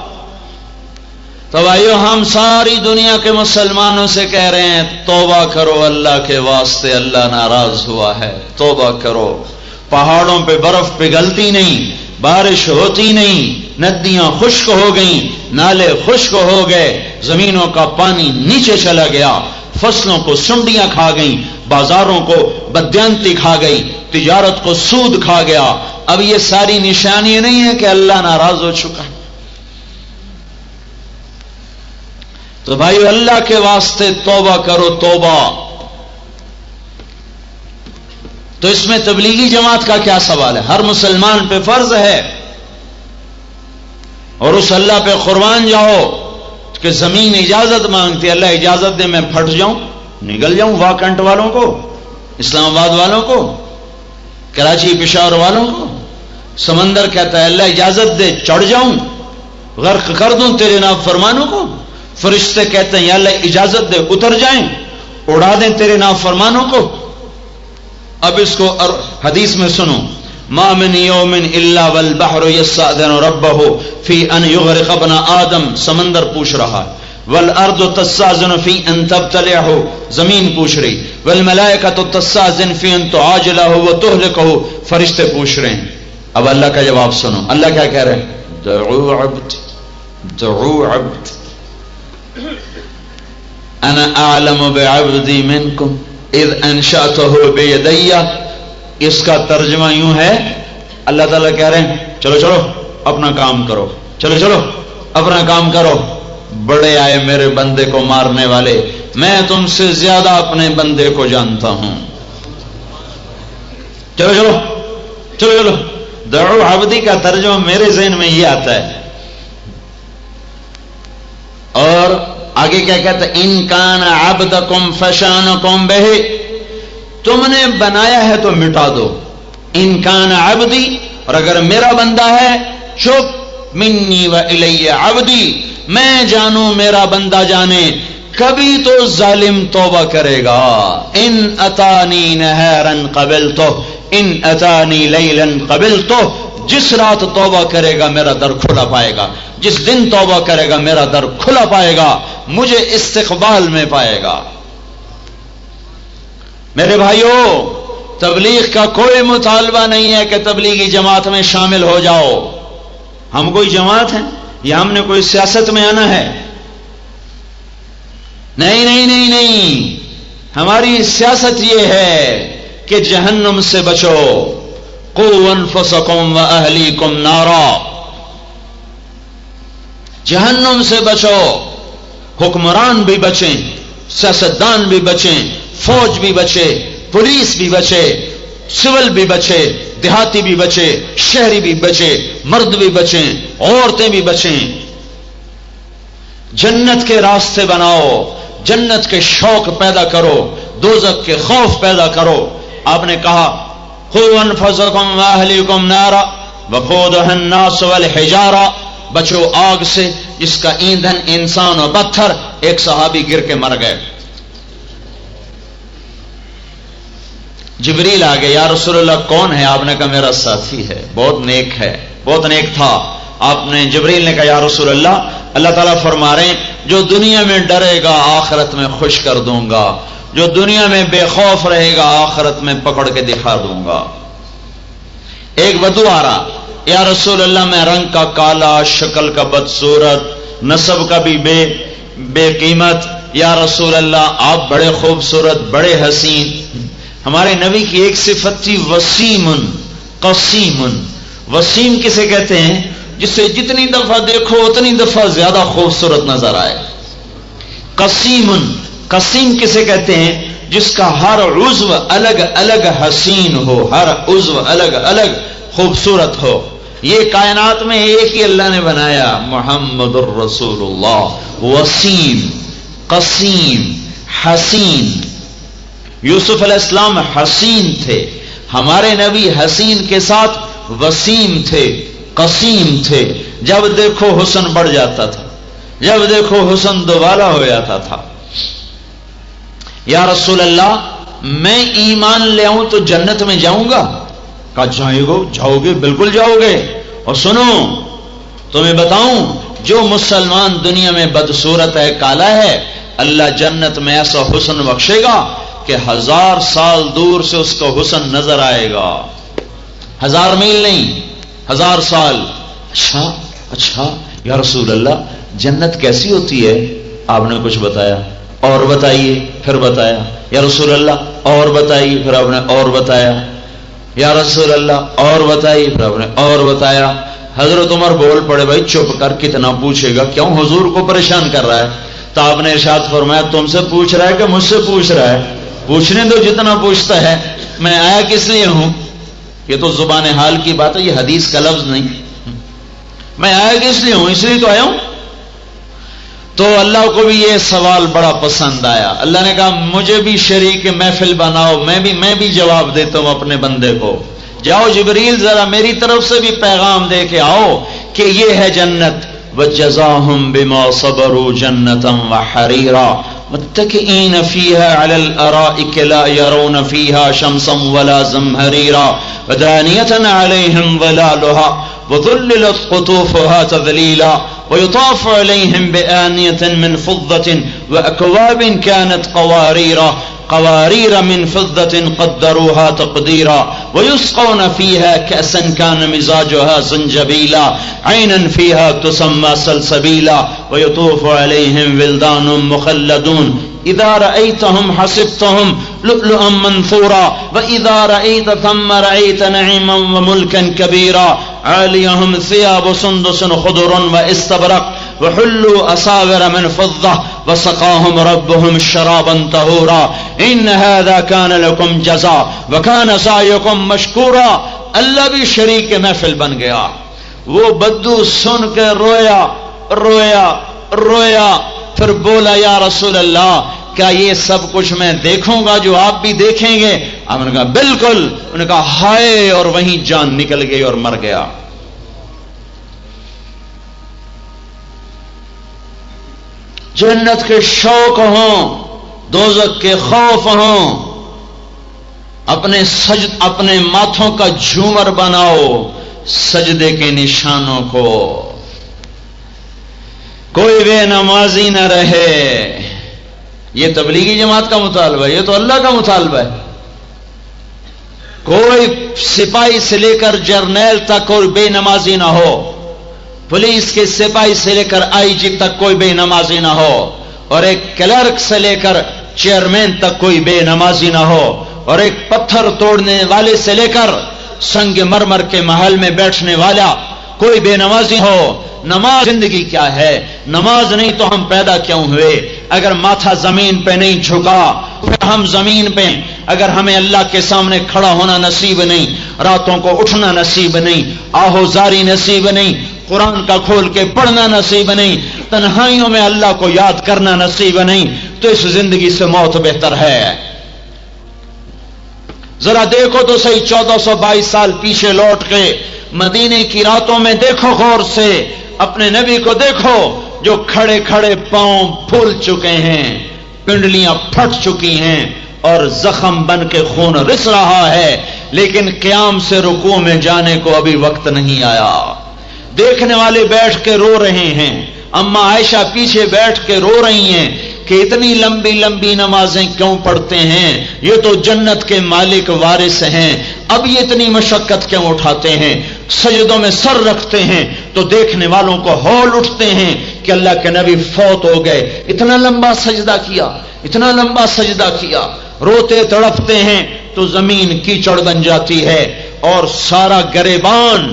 B: تو بھائیو ہم ساری دنیا کے مسلمانوں سے کہہ رہے ہیں توبہ کرو اللہ کے واسطے، اللہ ناراض ہوا ہے، توبہ کرو. پہاڑوں پہ برف پگھلتی نہیں، بارش ہوتی نہیں، ندیاں خشک ہو گئیں، نالے خشک ہو گئے، زمینوں کا پانی نیچے چلا گیا، فصلوں کو سنڈیاں کھا گئیں، بازاروں کو بدیانتی کھا گئی، تجارت کو سود کھا گیا. اب یہ ساری نشانی نہیں ہے کہ اللہ ناراض ہو چکا ہے؟ تو بھائی اللہ کے واسطے توبہ کرو. توبہ تو اس میں تبلیغی جماعت کا کیا سوال ہے؟ ہر مسلمان پہ فرض ہے، اور اس اللہ پہ قربان جاؤ کہ زمین اجازت مانگتی ہے، اللہ اجازت دے میں پھٹ جاؤں، نگل جاؤں واکنٹ والوں کو، اسلام آباد والوں کو، کراچی پشاور والوں کو. سمندر کہتا ہے اللہ اجازت دے چڑھ جاؤں، غرق کر دوں تیرے نافرمانوں کو. فرشتے کہتے ہیں یا اللہ اجازت دے اتر جائیں، اڑا دیں تیرے نافرمانوں کو. اب اس کو حدیث میں سنو، ما من یوم الا والبحر یستأذن ربہ فی ان یغرق ابن آدم، سمندر پوچھ رہا ہے، والارض تستأذن فی ان تبتلعہ، زمین پوچھ رہی، والملائکۃ تستأذن فی ان تعاجلہ وتہلکہ، فرشتے پوچھ رہے ہیں. اب اللہ کا جواب سنو. اللہ کیا کہہ رہے ہیں؟ دعو عبد، دعو عبد، انا اعلم بعبدی منکم اذ انشأتہ بیدی. اس کا ترجمہ یوں ہے، اللہ تعالیٰ کہہ رہے ہیں چلو چلو اپنا کام کرو، چلو چلو اپنا کام کرو. بڑے آئے میرے بندے کو مارنے والے، میں تم سے زیادہ اپنے بندے کو جانتا ہوں. چلو چلو چلو چلو. دعو عبدی کا ترجمہ میرے ذہن میں یہ آتا ہے. اور آگے کیا کہتا ہے؟ ان کان عبدکم فشانکم بہ، تم نے بنایا ہے تو مٹا دو. ان کان عبدی، اور اگر میرا بندہ ہے چپ. منی و الی عبدی، میں جانوں میرا بندہ جانے. کبھی تو ظالم توبہ کرے گا. ان اتانی نہارا قبلتہ ان اتانی لیلا قبلتہ، جس رات توبہ کرے گا میرا در کھلا پائے گا، جس دن توبہ کرے گا میرا در کھلا پائے گا، مجھے استقبال میں پائے گا. میرے بھائیوں، تبلیغ کا کوئی مطالبہ نہیں ہے کہ تبلیغی جماعت میں شامل ہو جاؤ. ہم کوئی جماعت ہیں یا ہم نے کوئی سیاست میں آنا ہے؟ نہیں نہیں نہیں نہیں. ہماری سیاست یہ ہے کہ جہنم سے بچو. قوا انفسکم واہلیکم نارا، جہنم سے بچو. حکمران بھی بچیں، سیاستدان بھی بچیں، فوج بھی بچے، پولیس بھی بچے، سول بھی بچے، دیہاتی بھی بچے، شہری بھی بچے، مرد بھی بچیں، عورتیں بھی بچیں. جنت کے راستے بناؤ، جنت کے شوق پیدا کرو، دوزخ کے خوف پیدا کرو. آپ نے کہا قوا انفسکم واہلیکم نارا وقودھا الناس والحجارہ، بچو آگ سے جس کا ایندھن انسان و پتھر. ایک صحابی گر کے مر گئے. جبریل آ گئے، یا رسول اللہ کون ہے؟ آپ نے کہا میرا ساتھی ہے، بہت نیک ہے، بہت نیک تھا. آپ نے جبریل نے کہا یا رسول اللہ، اللہ تعالیٰ فرما رہے ہیں جو دنیا میں ڈرے گا آخرت میں خوش کر دوں گا، جو دنیا میں بے خوف رہے گا آخرت میں پکڑ کے دکھا دوں گا. ایک بدو آ رہا، یا رسول اللہ میں رنگ کا کالا، شکل کا بدصورت، نسب کا بھی بے قیمت. یا رسول اللہ آپ بڑے خوبصورت، بڑے حسین. ہمارے نبی کی ایک صفت تھی وسیم قسیم. وسیم کسے کہتے ہیں؟ جسے جتنی دفعہ دیکھو اتنی دفعہ زیادہ خوبصورت نظر آئے. قسیم، قسیم کسے کہتے ہیں؟ جس کا ہر عضو الگ الگ حسین ہو، ہر عضو الگ الگ خوبصورت ہو. یہ کائنات میں ایک ہی اللہ نے بنایا، محمد الرسول اللہ. وسیم، قسیم، حسین. یوسف علیہ السلام حسین تھے، ہمارے نبی حسین کے ساتھ وسیم تھے، قسیم تھے. جب دیکھو حسن بڑھ جاتا تھا، جب دیکھو حسن دوبالا ہو جاتا تھا. یا رسول اللہ میں ایمان لے آؤں تو جنت میں جاؤں گا؟ کہا جاؤ گے، بالکل جاؤ گے. اور سنو تمہیں بتاؤں، جو مسلمان دنیا میں بدصورت ہے، کالا ہے، اللہ جنت میں ایسا حسن بخشے گا کہ 1000 سال دور سے اس کا حسن نظر آئے گا. 1000 میل نہیں، 1000 سال. اچھا یا رسول اللہ جنت کیسی ہوتی ہے؟ آپ نے کچھ بتایا، اور بتائیے، پھر بتایا. یا رسول اللہ اور بتائیے، پھر آپ نے اور بتایا. یا رسول اللہ اور بتائیے، پھر آپ نے اور بتایا. حضرت عمر بول پڑے بھائی چپ کر، کتنا پوچھے گا، کیوں حضور کو پریشان کر رہا ہے؟ تو آپ نے ارشاد فرمایا تم سے پوچھ رہا ہے کہ مجھ سے پوچھ رہا ہے؟ پوچھنے دو جتنا پوچھتا ہے. میں آیا کس لیے ہوں؟ یہ تو زبان حال کی بات ہے، یہ حدیث کا لفظ نہیں. میں آیا کس لیے ہوں؟ اس لیے تو آیا ہوں. تو اللہ کو بھی یہ سوال بڑا پسند آیا. اللہ نے کہا مجھے بھی شریک محفل بناؤ، میں بھی جواب دیتا ہوں اپنے بندے کو. جاؤ جبریل ذرا میری طرف سے بھی پیغام دے کے آؤ کہ یہ ہے جنت. وَجَزَاهُمْ بِمَا صَبَرُوا جَنَّةً وَحَرِيرًا مُتَّكِئِينَ فِيهَا عَلَى الْأَرَائِكِ لَا يَرَوْنَ فِيهَا شَمْسًا وَلَا زَمْهَرِيرًا وَدَانِيَةً عَلَيْهِمْ ظِلَالُهَا وَذُلِّلَتْ قُطُوفُهَا تَذْلِيلًا وَيُطَافُ عَلَيْهِمْ بِآنِيَةٍ مِّن فِضَّةٍ وَأَكْوَابٍ كَانَتْ قَوَارِيرَ قوارير من فضة قدروها تقديرا ويسقون فيها كأسا كان مزاجها زنجبيلا عينا فيها تسمى سلسبيلا ويطوف عليهم ولدان مخلدون إذا رأيتهم حسبتهم لؤلؤا منثورا وإذا رأيت ثم رأيت نعيما وملكا كبيرا عاليهم ثياب سندس خضر واستبرق وحلوا أساور من فضة وسقاهم ربهم شرابا طهورا إن هذا كان لكم جزاء وكان سعيكم مشكورا. اللہ بھی شریک محفل بن گیا. وہ بدو سن کے رویا رویا رویا، پھر بولا یا رسول اللہ کیا یہ سب کچھ میں دیکھوں گا جو آپ بھی دیکھیں گے؟ آپ نے کہا بالکل. انہوں نے کہا ہائے، اور وہیں جان نکل گئی اور مر گیا. جنت کے شوق ہوں، دوزخ کے خوف ہوں، اپنے ماتھوں کا جھومر بناؤ سجدے کے نشانوں کو. کوئی بے نمازی نہ رہے. یہ تبلیغی جماعت کا مطالبہ ہے، یہ تو اللہ کا مطالبہ ہے. کوئی سپاہی سے لے کر جرنیل تک کوئی بے نمازی نہ ہو، پولیس کے سپاہی سے لے کر آئی جی تک کوئی بے نمازی نہ ہو، اور ایک کلرک سے لے کر چیئرمین تک کوئی بے نمازی نہ ہو، اور ایک پتھر توڑنے والے سے لے کر سنگ مرمر کے محل میں بیٹھنے والا کوئی بے نمازی ہو. نماز زندگی کیا ہے؟ نماز نہیں تو ہم پیدا کیوں ہوئے؟ اگر ماتھا زمین پہ نہیں جھکا پھر ہم زمین پہ. اگر ہمیں اللہ کے سامنے کھڑا ہونا نصیب نہیں، راتوں کو اٹھنا نصیب نہیں، آہوزاری نصیب نہیں، قرآن کا کھول کے پڑھنا نصیب نہیں، تنہائیوں میں اللہ کو یاد کرنا نصیب نہیں، تو اس زندگی سے موت بہتر ہے. ذرا دیکھو تو صحیح 1422 سال پیچھے لوٹ کے مدینے کی راتوں میں دیکھو، غور سے اپنے نبی کو دیکھو جو کھڑے کھڑے پاؤں پھول چکے ہیں، پنڈلیاں پھٹ چکی ہیں اور زخم بن کے خون رس رہا ہے، لیکن قیام سے رکوع میں جانے کو ابھی وقت نہیں آیا. دیکھنے والے بیٹھ کے رو رہے ہیں. اما عائشہ پیچھے بیٹھ کے رو رہی ہیں کہ اتنی لمبی لمبی نمازیں کیوں پڑھتے ہیں؟ یہ تو جنت کے مالک وارث ہیں، اب یہ اتنی مشقت کیوں اٹھاتے ہیں؟ سجدوں میں سر رکھتے ہیں تو دیکھنے والوں کو ہول اٹھتے ہیں کہ اللہ کے نبی فوت ہو گئے. اتنا لمبا سجدہ کیا، اتنا لمبا سجدہ کیا. روتے تڑپتے ہیں تو زمین کیچڑ بن جاتی ہے اور سارا گریبان